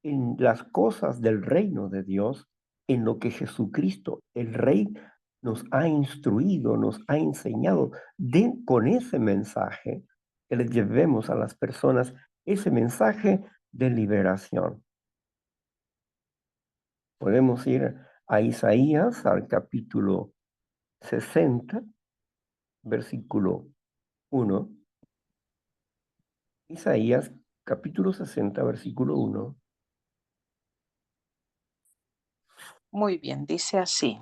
en las cosas del reino de Dios, en lo que Jesucristo, el Rey, nos ha instruido, nos ha enseñado, con ese mensaje que le llevemos a las personas, ese mensaje de liberación. Podemos ir a Isaías, al capítulo 60, versículo 1. Isaías, capítulo 60, versículo 1. Muy bien, dice así: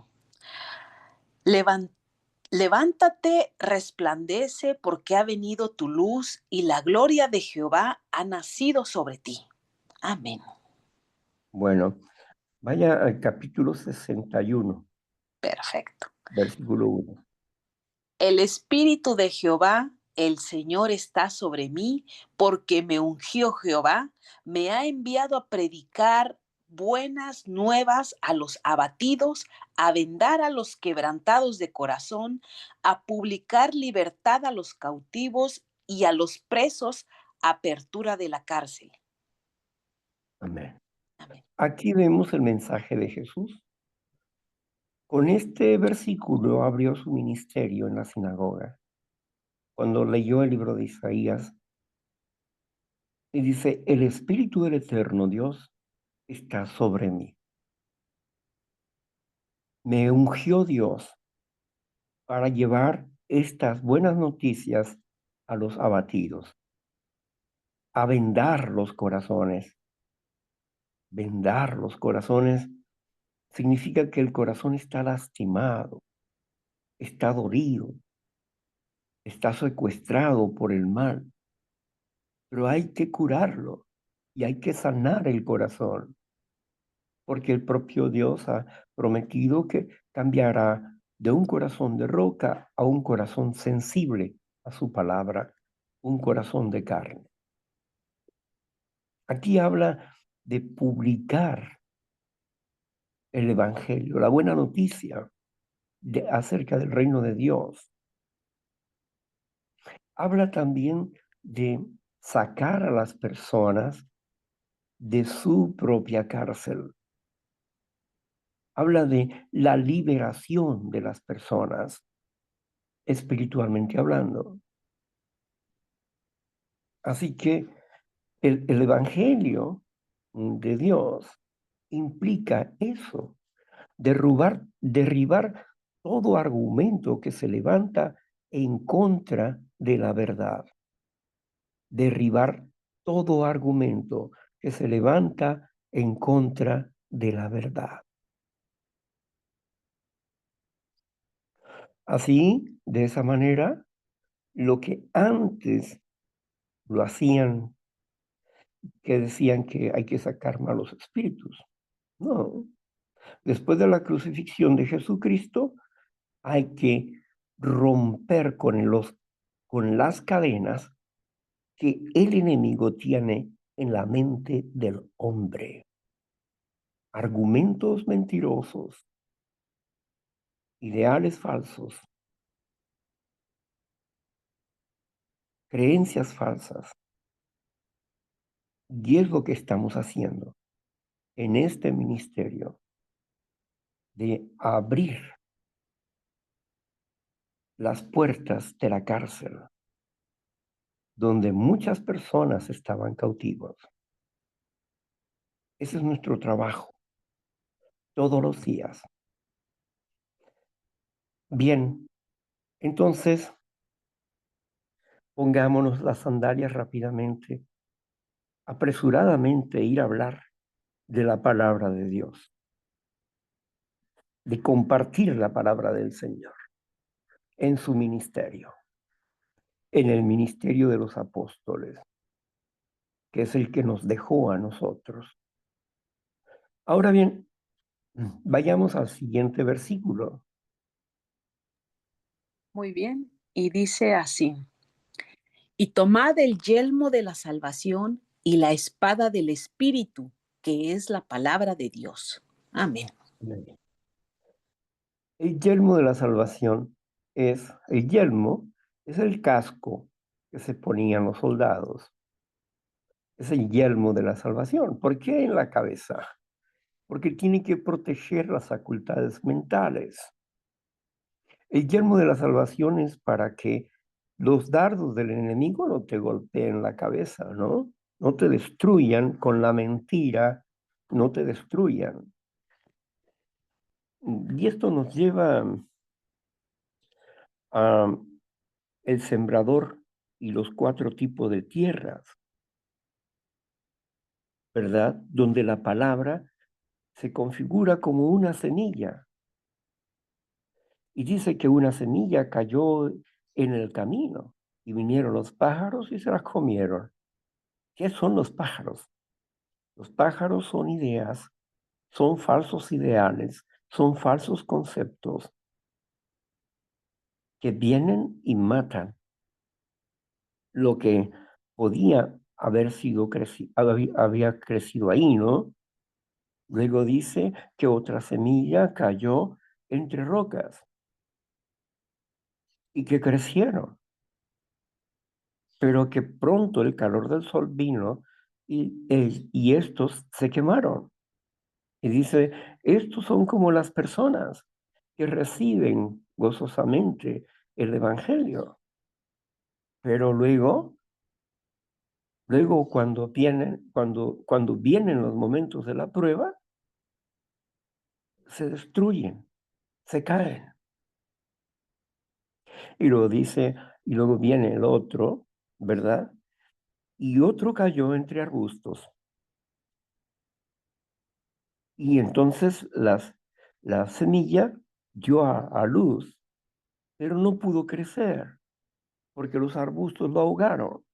levántate, resplandece, porque ha venido tu luz y la gloria de Jehová ha nacido sobre ti. Amén. Bueno, vaya al capítulo 61, Perfecto. Versículo 1. El Espíritu de Jehová, el Señor está sobre mí, porque me ungió Jehová, me ha enviado a predicar buenas nuevas a los abatidos, a vendar a los quebrantados de corazón, a publicar libertad a los cautivos y a los presos, apertura de la cárcel. Amén. Amén. Aquí vemos el mensaje de Jesús. Con este versículo abrió su ministerio en la sinagoga. Cuando leyó el libro de Isaías, y dice, el Espíritu del Eterno Dios está sobre mí. Me ungió Dios para llevar estas buenas noticias a los abatidos, a vendar los corazones. Vendar los corazones significa que el corazón está lastimado, está dolido, está secuestrado por el mal, pero hay que curarlo y hay que sanar el corazón, porque el propio Dios ha prometido que cambiará de un corazón de roca a un corazón sensible a su palabra, un corazón de carne. Aquí habla de publicar el Evangelio, la buena noticia acerca del reino de Dios. Habla también de sacar a las personas de su propia cárcel. Habla de la liberación de las personas, espiritualmente hablando. Así que el Evangelio de Dios implica eso, derribar todo argumento que se levanta en contra de la verdad. Derribar todo argumento que se levanta en contra de la verdad. Así, de esa manera, lo que antes lo hacían, que decían que hay que sacar malos espíritus. No, después de la crucifixión de Jesucristo, hay que romper con las cadenas que el enemigo tiene en la mente del hombre. Argumentos mentirosos, ideales falsos, creencias falsas. Y es lo que estamos haciendo en este ministerio, de abrir las puertas de la cárcel, donde muchas personas estaban cautivas. Ese es nuestro trabajo, todos los días. Bien, entonces, pongámonos las sandalias rápidamente, apresuradamente ir a hablar de la palabra de Dios, de compartir la palabra del Señor en su ministerio, en el ministerio de los apóstoles, que es el que nos dejó a nosotros. Ahora bien, vayamos al siguiente versículo. Muy bien. Y dice así: y tomad el yelmo de la salvación y la espada del Espíritu, que es la palabra de Dios. Amén. El yelmo de la salvación el yelmo es el casco que se ponían los soldados. Es el yelmo de la salvación. ¿Por qué en la cabeza? Porque tiene que proteger las facultades mentales. El yelmo de la salvación es para que los dardos del enemigo no te golpeen la cabeza, ¿no? No te destruyan con la mentira, no te destruyan. Y esto nos lleva a el sembrador y los 4 tipos de tierras, ¿verdad? Donde la palabra se configura como una semilla. Y dice que una semilla cayó en el camino y vinieron los pájaros y se las comieron. ¿Qué son los pájaros? Los pájaros son ideas, son falsos ideales, son falsos conceptos que vienen y matan lo que podía haber sido había crecido ahí, ¿no? Luego dice que otra semilla cayó entre rocas y que crecieron, pero que pronto el calor del sol vino y estos se quemaron. Y dice, estos son como las personas que reciben gozosamente el Evangelio, pero luego cuando vienen los momentos de la prueba, se destruyen, se caen. Y luego dice, y luego viene el otro, ¿verdad? Y otro cayó entre arbustos. Y entonces la semilla dio a luz, pero no pudo crecer porque los arbustos lo ahogaron.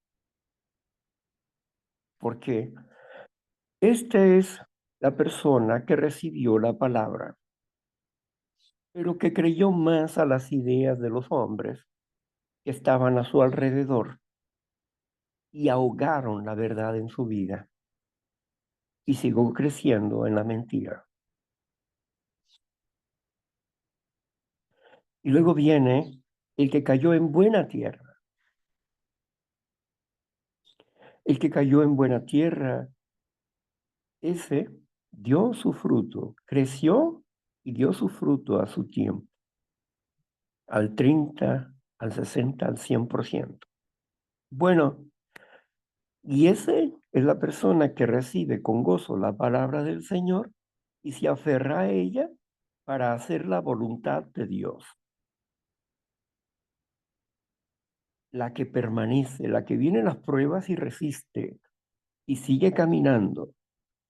Porque esta es la persona que recibió la palabra, pero que creyó más a las ideas de los hombres que estaban a su alrededor y ahogaron la verdad en su vida y siguió creciendo en la mentira. Y luego viene el que cayó en buena tierra. El que cayó en buena tierra, ese dio su fruto, creció y dio su fruto a su tiempo, al 30, al 60, al 100%. Bueno, y ese es la persona que recibe con gozo la palabra del Señor y se aferra a ella para hacer la voluntad de Dios. La que permanece, la que viene en las pruebas y resiste y sigue caminando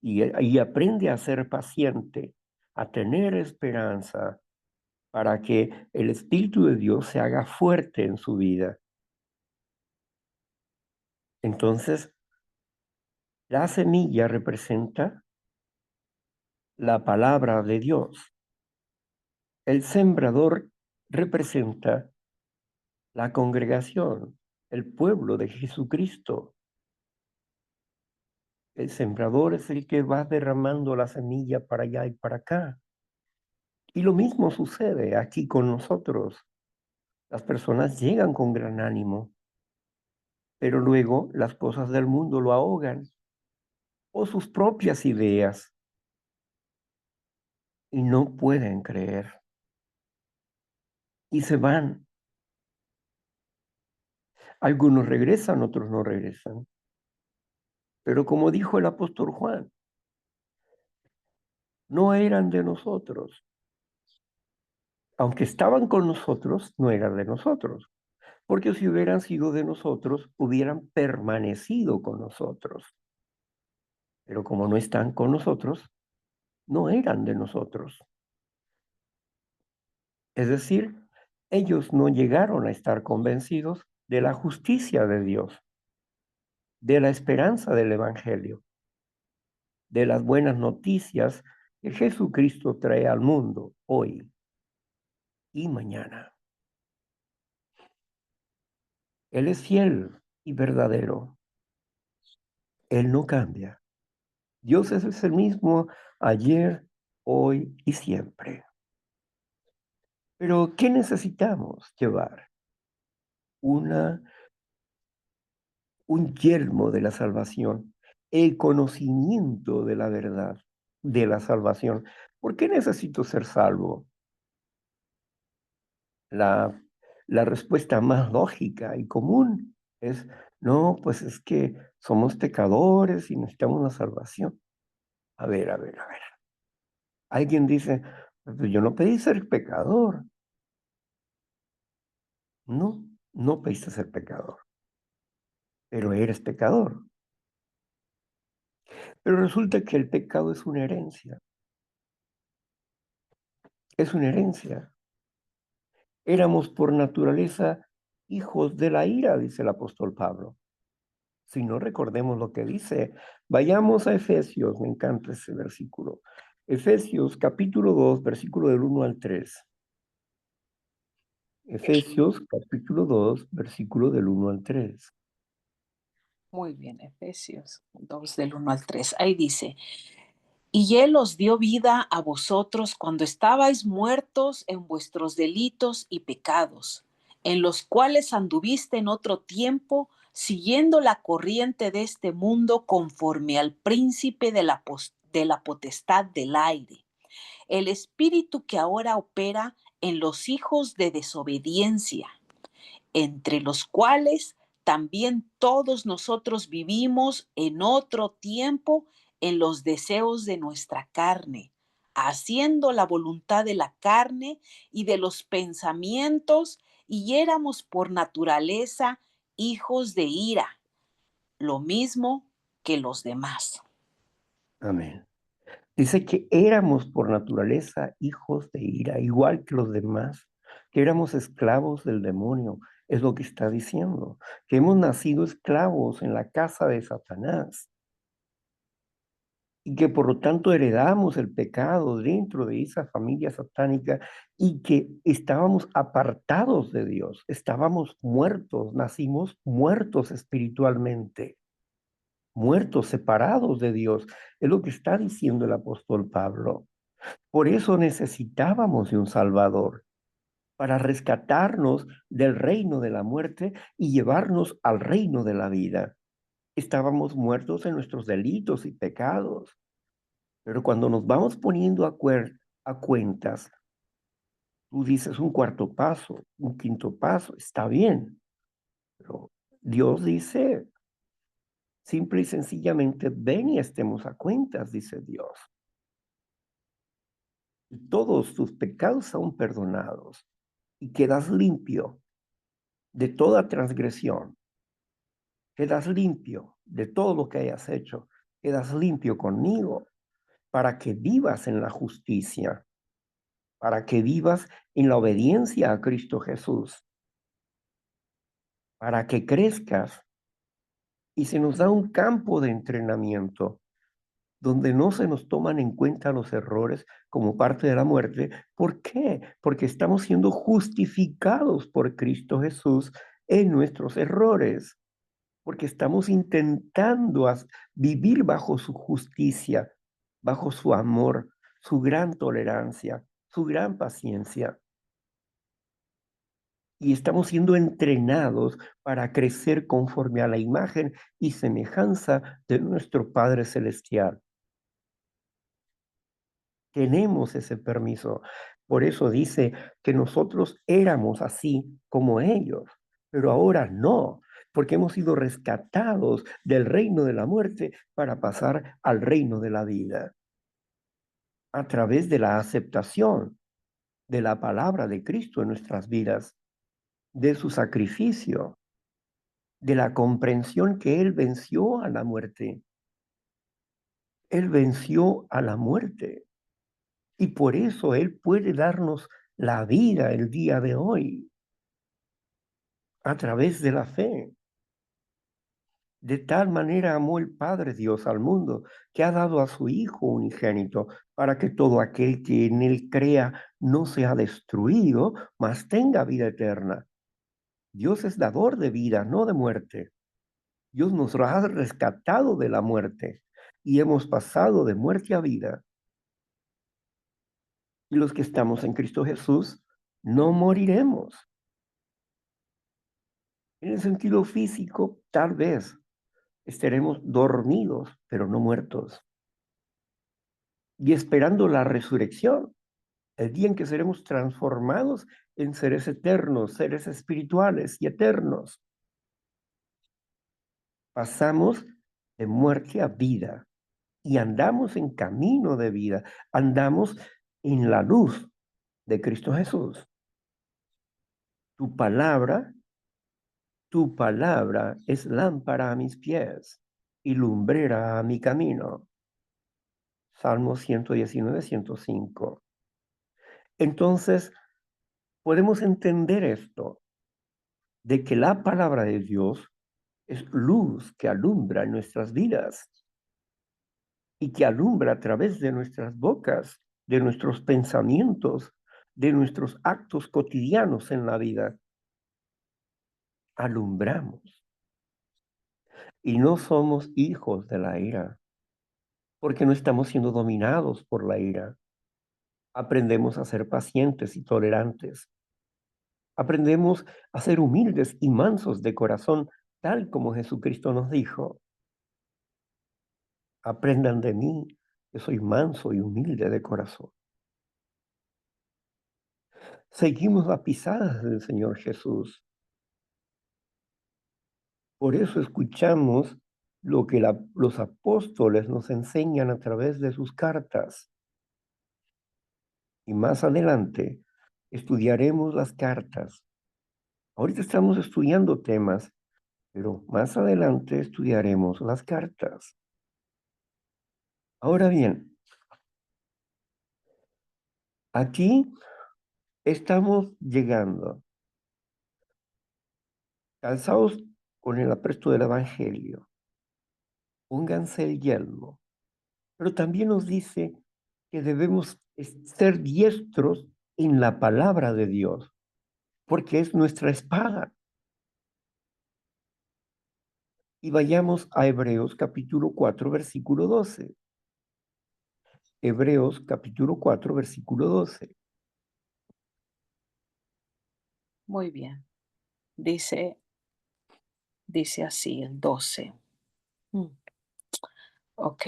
y aprende a ser paciente, a tener esperanza para que el Espíritu de Dios se haga fuerte en su vida. Entonces, la semilla representa la palabra de Dios. El sembrador representa la congregación, el pueblo de Jesucristo. El sembrador es el que va derramando la semilla para allá y para acá. Y lo mismo sucede aquí con nosotros. Las personas llegan con gran ánimo, pero luego las cosas del mundo lo ahogan o sus propias ideas y no pueden creer y se van. Algunos regresan, otros no regresan. Pero como dijo el apóstol Juan, no eran de nosotros. Aunque estaban con nosotros, no eran de nosotros. Porque si hubieran sido de nosotros, hubieran permanecido con nosotros. Pero como no están con nosotros, no eran de nosotros. Es decir, ellos no llegaron a estar convencidos de la justicia de Dios, de la esperanza del Evangelio, de las buenas noticias que Jesucristo trae al mundo hoy y mañana. Él es fiel y verdadero. Él no cambia. Dios es el mismo ayer, hoy y siempre. Pero ¿qué necesitamos llevar? Un yelmo de la salvación, el conocimiento de la verdad de la salvación. ¿Por qué necesito ser salvo? La, la respuesta más lógica y común es, no, pues es que somos pecadores y necesitamos una salvación. A ver, a ver, a ver. Alguien dice, pues yo no pedí ser pecador. No, no pediste ser pecador, pero eres pecador. Pero resulta que el pecado es una herencia. Es una herencia. Éramos por naturaleza hijos de la ira, dice el apóstol Pablo. Si no recordemos lo que dice, vayamos a Efesios, me encanta ese versículo. Efesios capítulo 2, versículo del 1 al 3. Efesios capítulo 2, versículo del 1 al 3. Muy bien, Efesios 2 del 1 al 3. Ahí dice, y Él os dio vida a vosotros cuando estabais muertos en vuestros delitos y pecados, en los cuales anduviste en otro tiempo, siguiendo la corriente de este mundo conforme al príncipe de la potestad del aire, el espíritu que ahora opera en los hijos de desobediencia, entre los cuales también todos nosotros vivimos en otro tiempo en los deseos de nuestra carne, haciendo la voluntad de la carne y de los pensamientos, y éramos por naturaleza hijos de ira, lo mismo que los demás. Amén. Dice que éramos por naturaleza hijos de ira, igual que los demás, que éramos esclavos del demonio, es lo que está diciendo, que hemos nacido esclavos en la casa de Satanás y que por lo tanto heredamos el pecado dentro de esa familia satánica y que estábamos apartados de Dios, estábamos muertos, nacimos muertos espiritualmente, muertos, separados de Dios. Es lo que está diciendo el apóstol Pablo. Por eso necesitábamos de un Salvador, para rescatarnos del reino de la muerte y llevarnos al reino de la vida. Estábamos muertos en nuestros delitos y pecados, pero cuando nos vamos poniendo a cuentas, tú dices un cuarto paso, un quinto paso, está bien, pero Dios dice, simple y sencillamente, ven y estemos a cuentas, dice Dios. Y todos tus pecados son perdonados y quedas limpio de toda transgresión, quedas limpio de todo lo que hayas hecho, quedas limpio conmigo para que vivas en la justicia, para que vivas en la obediencia a Cristo Jesús, para que crezcas. Y se nos da un campo de entrenamiento donde no se nos toman en cuenta los errores como parte de la muerte. ¿Por qué? Porque estamos siendo justificados por Cristo Jesús en nuestros errores, porque estamos intentando vivir bajo su justicia, bajo su amor, su gran tolerancia, su gran paciencia. Y estamos siendo entrenados para crecer conforme a la imagen y semejanza de nuestro Padre Celestial. Tenemos ese permiso. Por eso dice que nosotros éramos así como ellos, pero ahora no, porque hemos sido rescatados del reino de la muerte para pasar al reino de la vida a través de la aceptación de la palabra de Cristo en nuestras vidas, de su sacrificio, de la comprensión que Él venció a la muerte. Él venció a la muerte. Y por eso Él puede darnos la vida el día de hoy a través de la fe. De tal manera amó el Padre Dios al mundo que ha dado a su Hijo unigénito para que todo aquel que en Él crea no sea destruido, mas tenga vida eterna. Dios es dador de vida, no de muerte. Dios nos ha rescatado de la muerte y hemos pasado de muerte a vida. Y los que estamos en Cristo Jesús no moriremos. En el sentido físico, tal vez estaremos dormidos, pero no muertos. Y esperando la resurrección, el día en que seremos transformados en seres eternos, seres espirituales y eternos. Pasamos de muerte a vida y andamos en camino de vida, andamos en la luz de Cristo Jesús. Tu palabra es lámpara a mis pies y lumbrera a mi camino. Salmo 119, 105. Entonces, podemos entender esto, de que la palabra de Dios es luz que alumbra nuestras vidas. y que alumbra a través de nuestras bocas, de nuestros pensamientos, de nuestros actos cotidianos en la vida. Alumbramos y no somos hijos de la ira, porque no estamos siendo dominados por la ira. Aprendemos a ser pacientes y tolerantes. Aprendemos a ser humildes y mansos de corazón, tal como Jesucristo nos dijo. Aprendan de mí, que soy manso y humilde de corazón. Seguimos las pisadas del Señor Jesús. Por eso escuchamos lo que los apóstoles nos enseñan a través de sus cartas. Y más adelante estudiaremos las cartas. Ahorita estamos estudiando temas, pero más adelante estudiaremos las cartas. Ahora bien, aquí estamos llegando, calzados con el apresto del Evangelio. Pónganse el yelmo. Pero también nos dice que debemos ser diestros en la palabra de Dios, porque es nuestra espada. Y vayamos a Hebreos capítulo 4, versículo 12. Hebreos capítulo 4, versículo 12. Muy bien. Dice así el 12. Ok.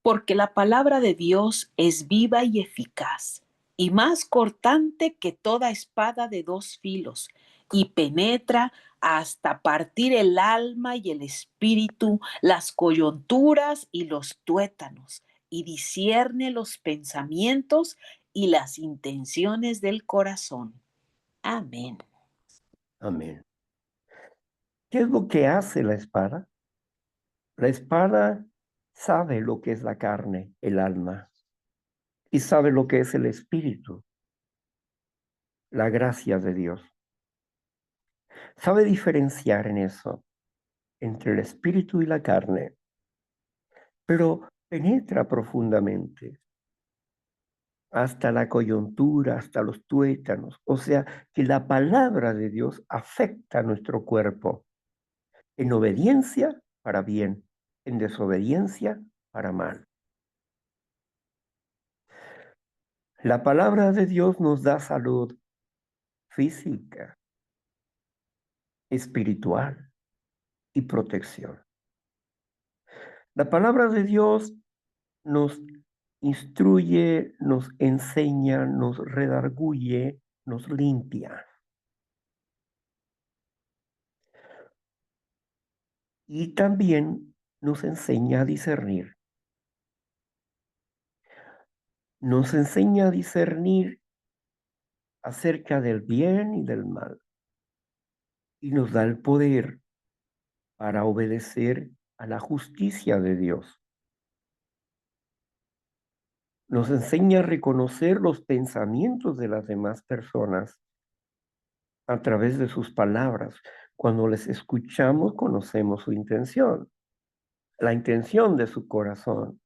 Porque la palabra de Dios es viva y eficaz, y más cortante que toda espada de dos filos, y penetra hasta partir el alma y el espíritu, las coyunturas y los tuétanos, y discierne los pensamientos y las intenciones del corazón. Amén. Amén. ¿Qué es lo que hace la espada? La espada sabe lo que es la carne, el alma, y sabe lo que es el espíritu, la gracia de Dios. Sabe diferenciar en eso, entre el espíritu y la carne, pero penetra profundamente hasta la coyuntura, hasta los tuétanos. O sea, que la palabra de Dios afecta a nuestro cuerpo en obediencia para bien, en desobediencia para mal. La palabra de Dios nos da salud física, espiritual y protección. La palabra de Dios nos instruye, nos enseña, nos redarguye, nos limpia. Y también nos enseña a discernir. Nos enseña a discernir acerca del bien y del mal. Y nos da el poder para obedecer a la justicia de Dios. Nos enseña a reconocer los pensamientos de las demás personas a través de sus palabras. Cuando les escuchamos, conocemos su intención, la intención de su corazón.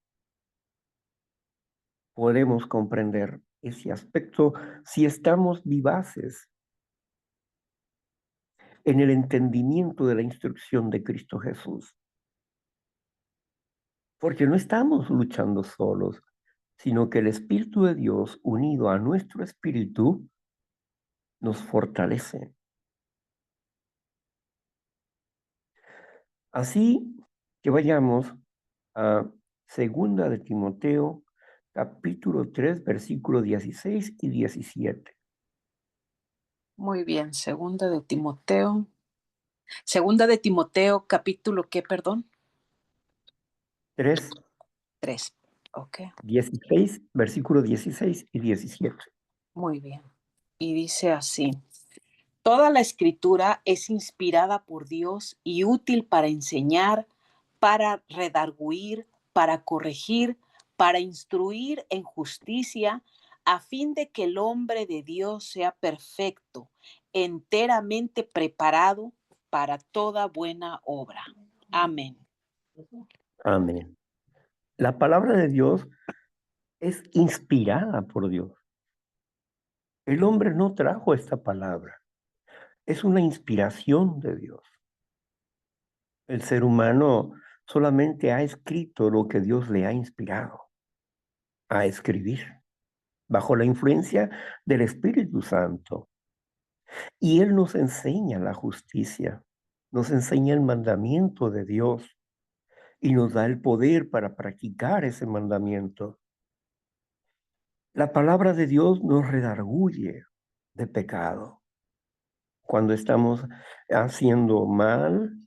Podemos comprender ese aspecto si estamos vivaces en el entendimiento de la instrucción de Cristo Jesús. Porque no estamos luchando solos, sino que el Espíritu de Dios, unido a nuestro espíritu, nos fortalece. Así que vayamos a Segunda de Timoteo, capítulo 3, versículos 16 y 17. Muy bien, Segunda de Timoteo, capítulo, ¿qué, perdón? 3, 3. Ok, 16, versículos 16 y 17. muy bien. Y dice así: toda la escritura es inspirada por Dios y útil para enseñar, para redarguir, para corregir, para instruir en justicia, a fin de que el hombre de Dios sea perfecto, enteramente preparado para toda buena obra. Amén. Amén. La palabra de Dios es inspirada por Dios. El hombre no trajo esta palabra. Es una inspiración de Dios. El ser humano solamente ha escrito lo que Dios le ha inspirado a escribir, bajo la influencia del Espíritu Santo. Y Él nos enseña la justicia, nos enseña el mandamiento de Dios y nos da el poder para practicar ese mandamiento. La palabra de Dios nos redarguye de pecado. Cuando estamos haciendo mal,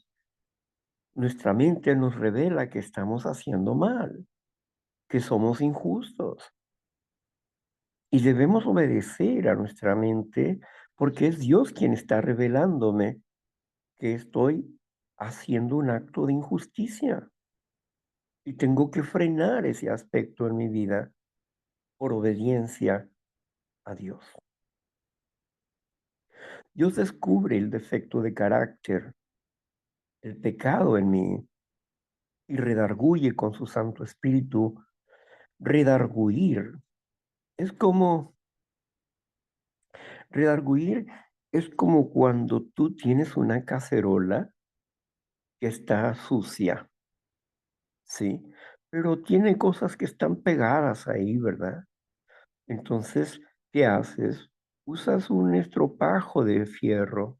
nuestra mente nos revela que estamos haciendo mal, que somos injustos. Y debemos obedecer a nuestra mente porque es Dios quien está revelándome que estoy haciendo un acto de injusticia. Y tengo que frenar ese aspecto en mi vida por obediencia a Dios. Dios descubre el defecto de carácter, el pecado en mí y redarguye con su Santo Espíritu. Redarguir es como, redarguir es como cuando tú tienes una cacerola que está sucia, ¿sí? Pero tiene cosas que están pegadas ahí, ¿verdad? Entonces, ¿qué haces? Usas un estropajo de fierro,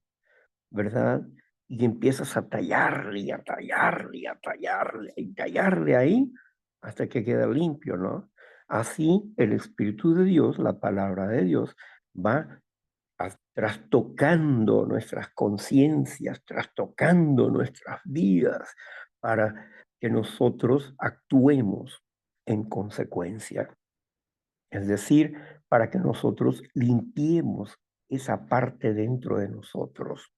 ¿verdad? Y empiezas a tallarle, y a tallarle, y a tallarle, y tallarle ahí hasta que queda limpio, ¿no? Así el Espíritu de Dios, la palabra de Dios, va trastocando nuestras conciencias, trastocando nuestras vidas para que nosotros actuemos en consecuencia. Es decir, para que nosotros limpiemos esa parte dentro de nosotros,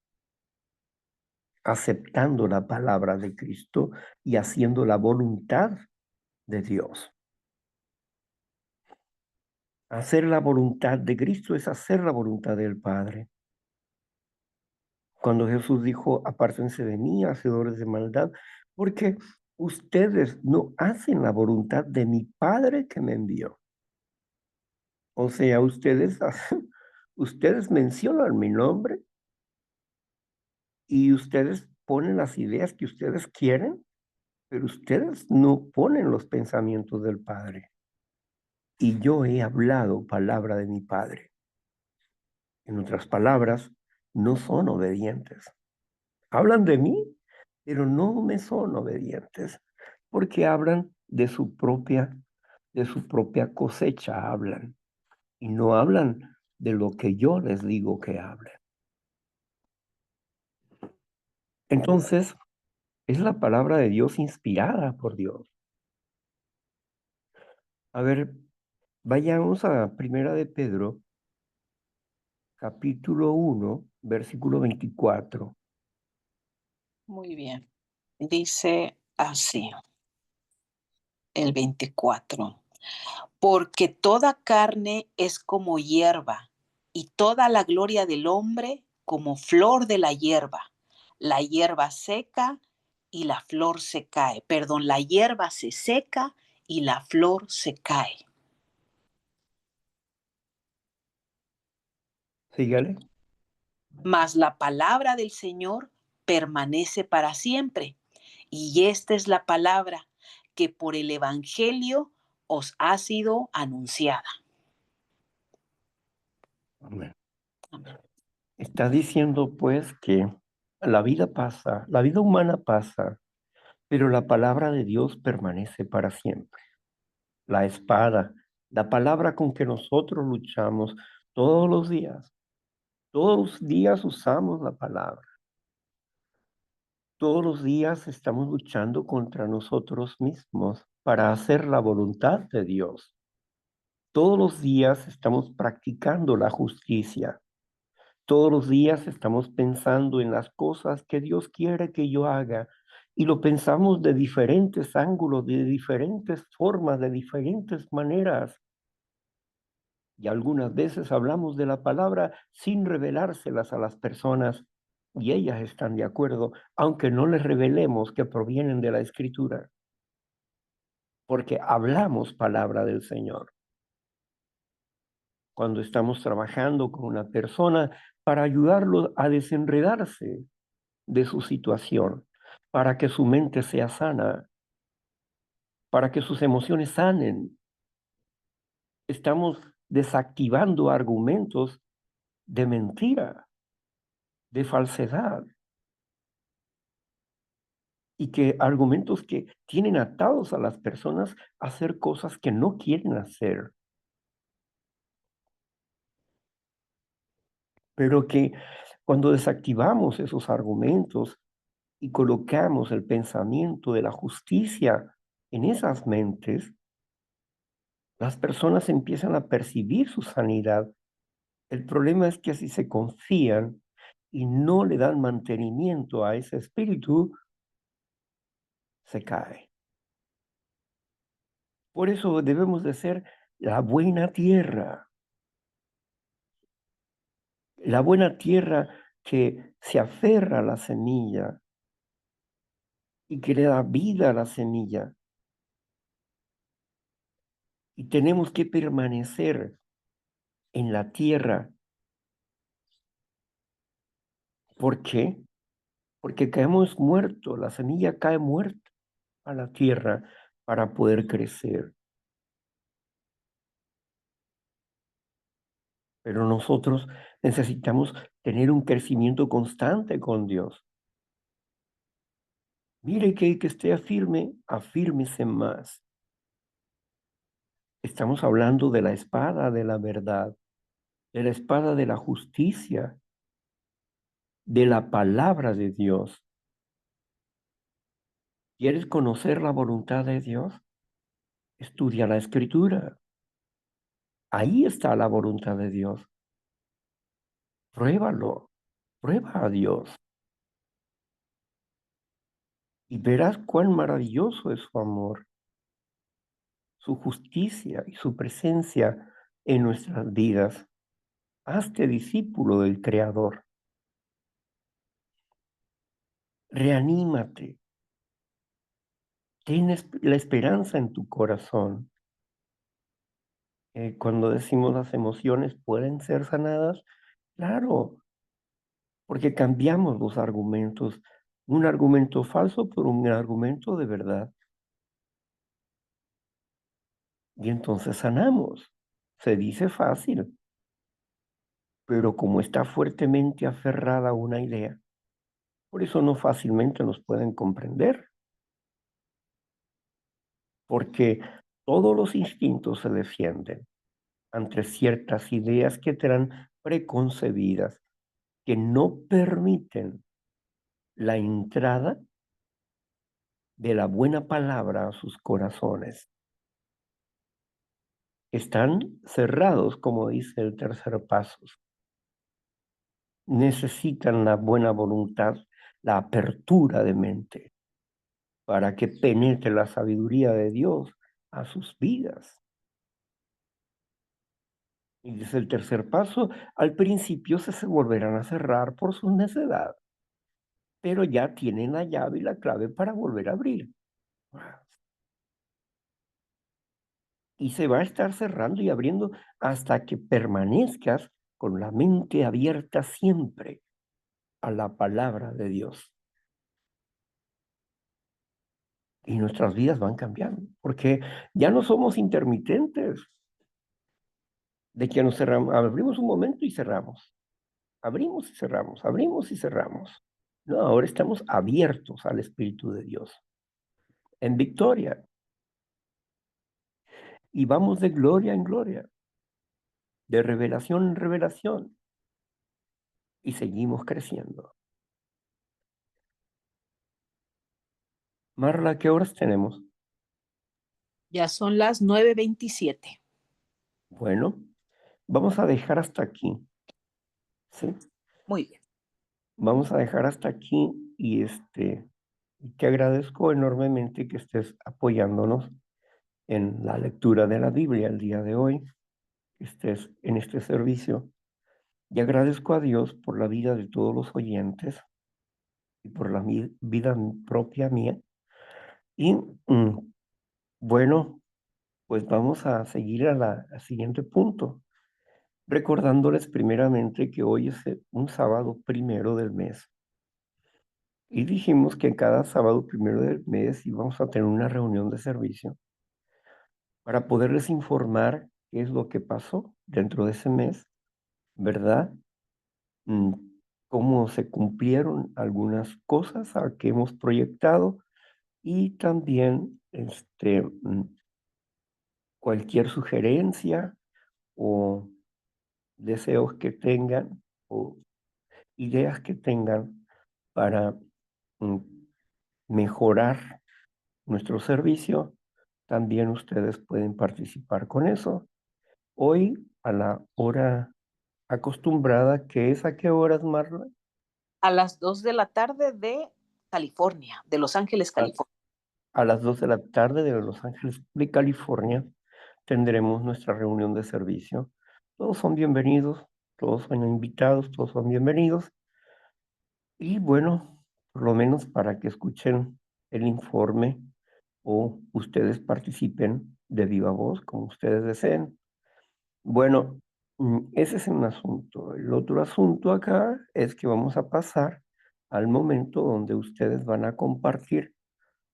aceptando la palabra de Cristo y haciendo la voluntad de Dios. Hacer la voluntad de Cristo es hacer la voluntad del Padre. Cuando Jesús dijo, apártense de mí, hacedores de maldad, porque ustedes no hacen la voluntad de mi Padre que me envió. O sea, ustedes mencionan mi nombre y ustedes ponen las ideas que ustedes quieren, pero ustedes no ponen los pensamientos del Padre. Y yo he hablado palabra de mi Padre. En otras palabras, no son obedientes. Hablan de mí, pero no me son obedientes, porque hablan de su propia cosecha hablan, y no hablan de lo que yo les digo que hablen. Entonces, es la palabra de Dios inspirada por Dios. A ver, vayamos a Primera de Pedro, capítulo 1, versículo 24. Muy bien. Dice así, el 24. Porque toda carne es como hierba, y toda la gloria del hombre como flor de la hierba. La hierba seca y la flor se cae. Perdón, la hierba se seca y la flor se cae. Sígale. Mas la palabra del Señor permanece para siempre. Y esta es la palabra que por el Evangelio os ha sido anunciada. Amén. Amén. Está diciendo pues que la vida pasa, la vida humana pasa, pero la palabra de Dios permanece para siempre. La espada, la palabra con que nosotros luchamos todos los días usamos la palabra. Todos los días estamos luchando contra nosotros mismos para hacer la voluntad de Dios. Todos los días estamos practicando la justicia. Todos los días estamos pensando en las cosas que Dios quiere que yo haga y lo pensamos de diferentes ángulos, de diferentes formas, de diferentes maneras. Y algunas veces hablamos de la palabra sin revelárselas a las personas y ellas están de acuerdo, aunque no les revelemos que provienen de la Escritura, porque hablamos palabra del Señor cuando estamos trabajando con una persona para ayudarlo a desenredarse de su situación, para que su mente sea sana, para que sus emociones sanen. Estamos desactivando argumentos de mentira, de falsedad, y que argumentos que tienen atados a las personas a hacer cosas que no quieren hacer, pero que cuando desactivamos esos argumentos y colocamos el pensamiento de la justicia en esas mentes, las personas empiezan a percibir su sanidad. El problema es que si se confían y no le dan mantenimiento a ese espíritu, se cae. Por eso debemos de ser la buena tierra que se aferra a la semilla y que le da vida a la semilla. Y tenemos que permanecer en la tierra. ¿Por qué? Porque caemos muertos, la semilla cae muerta a la tierra para poder crecer. Pero nosotros necesitamos tener un crecimiento constante con Dios. Mire que el que esté firme, afírmese más. Estamos hablando de la espada de la verdad, de la espada de la justicia, de la palabra de Dios. ¿Quieres conocer la voluntad de Dios? Estudia la escritura. Ahí está la voluntad de Dios. Pruébalo, prueba a Dios y verás cuán maravilloso es su amor, su justicia y su presencia en nuestras vidas. Hazte discípulo del Creador. Reanímate. Tienes la esperanza en tu corazón. Cuando decimos las emociones pueden ser sanadas, claro, porque cambiamos los argumentos, un argumento falso por un argumento de verdad. Y entonces sanamos. Se dice fácil, pero como está fuertemente aferrada a una idea, por eso no fácilmente nos pueden comprender, porque todos los instintos se defienden ante ciertas ideas que traen preconcebidas, que no permiten la entrada de la buena palabra a sus corazones. Están cerrados, como dice el tercer paso. Necesitan la buena voluntad, la apertura de mente, para que penetre la sabiduría de Dios a sus vidas. Y dice el tercer paso, al principio se volverán a cerrar por su necedad, pero ya tienen la llave y la clave para volver a abrir. Y se va a estar cerrando y abriendo hasta que permanezcas con la mente abierta siempre a la palabra de Dios. Y nuestras vidas van cambiando, porque ya no somos intermitentes, de que nos cerramos, abrimos un momento y cerramos, abrimos y cerramos, abrimos y cerramos. No, ahora estamos abiertos al Espíritu de Dios, en victoria, y vamos de gloria en gloria, de revelación en revelación, y seguimos creciendo. Marla, ¿qué horas tenemos? Ya son las 9:27. Bueno, vamos a dejar hasta aquí, ¿sí? Muy bien. Vamos a dejar hasta aquí y te agradezco enormemente que estés apoyándonos en la lectura de la Biblia el día de hoy, que estés en este servicio. Y agradezco a Dios por la vida de todos los oyentes y por la vida propia mía. Y bueno, pues vamos a seguir al siguiente punto, recordándoles primeramente que hoy es un sábado primero del mes. Y dijimos que cada sábado primero del mes íbamos a tener una reunión de servicio para poderles informar qué es lo que pasó dentro de ese mes, ¿verdad? Mm, Cómo se cumplieron algunas cosas a que hemos proyectado y también cualquier sugerencia o deseos que tengan o ideas que tengan para mm, mejorar nuestro servicio, también ustedes pueden participar con eso. Hoy a la hora acostumbrada, que es a qué horas, Marla? A las 2 de la tarde de California, de Los Ángeles, A, California. a las 2 de la tarde de Los Ángeles de California tendremos nuestra reunión de servicio. Todos son bienvenidos, todos son invitados, todos son bienvenidos. Y bueno, por lo menos para que escuchen el informe o ustedes participen de viva voz, como ustedes deseen. Bueno, ese es un asunto. El otro asunto acá es que vamos a pasar al momento donde ustedes van a compartir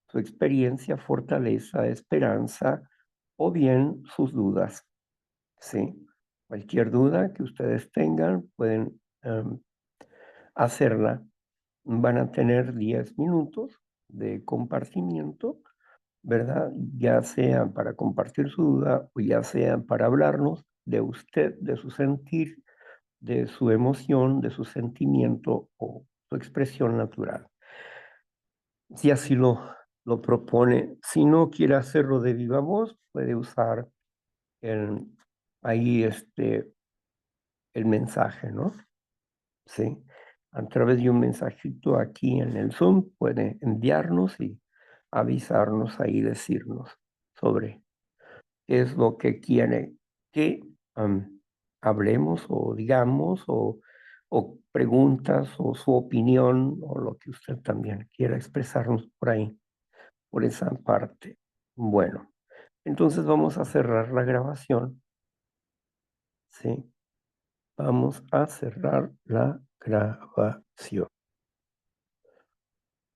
su experiencia, fortaleza, esperanza o bien sus dudas. ¿Sí? Cualquier duda que ustedes tengan pueden hacerla. Van a tener 10 minutos de compartimiento, ¿verdad? Ya sea para compartir su duda o ya sea para hablarnos de usted, de su sentir, de su emoción, de su sentimiento o su expresión natural. Si así lo propone, si no quiere hacerlo de viva voz, puede usar el, ahí el mensaje, ¿no? Sí. A través de un mensajito aquí en el Zoom puede enviarnos y avisarnos ahí, decirnos sobre qué es lo que quiere que hablemos o digamos o preguntas o su opinión o lo que usted también quiera expresarnos por ahí, por esa parte. Bueno, entonces vamos a cerrar la grabación, ¿sí? Vamos a cerrar la grabación.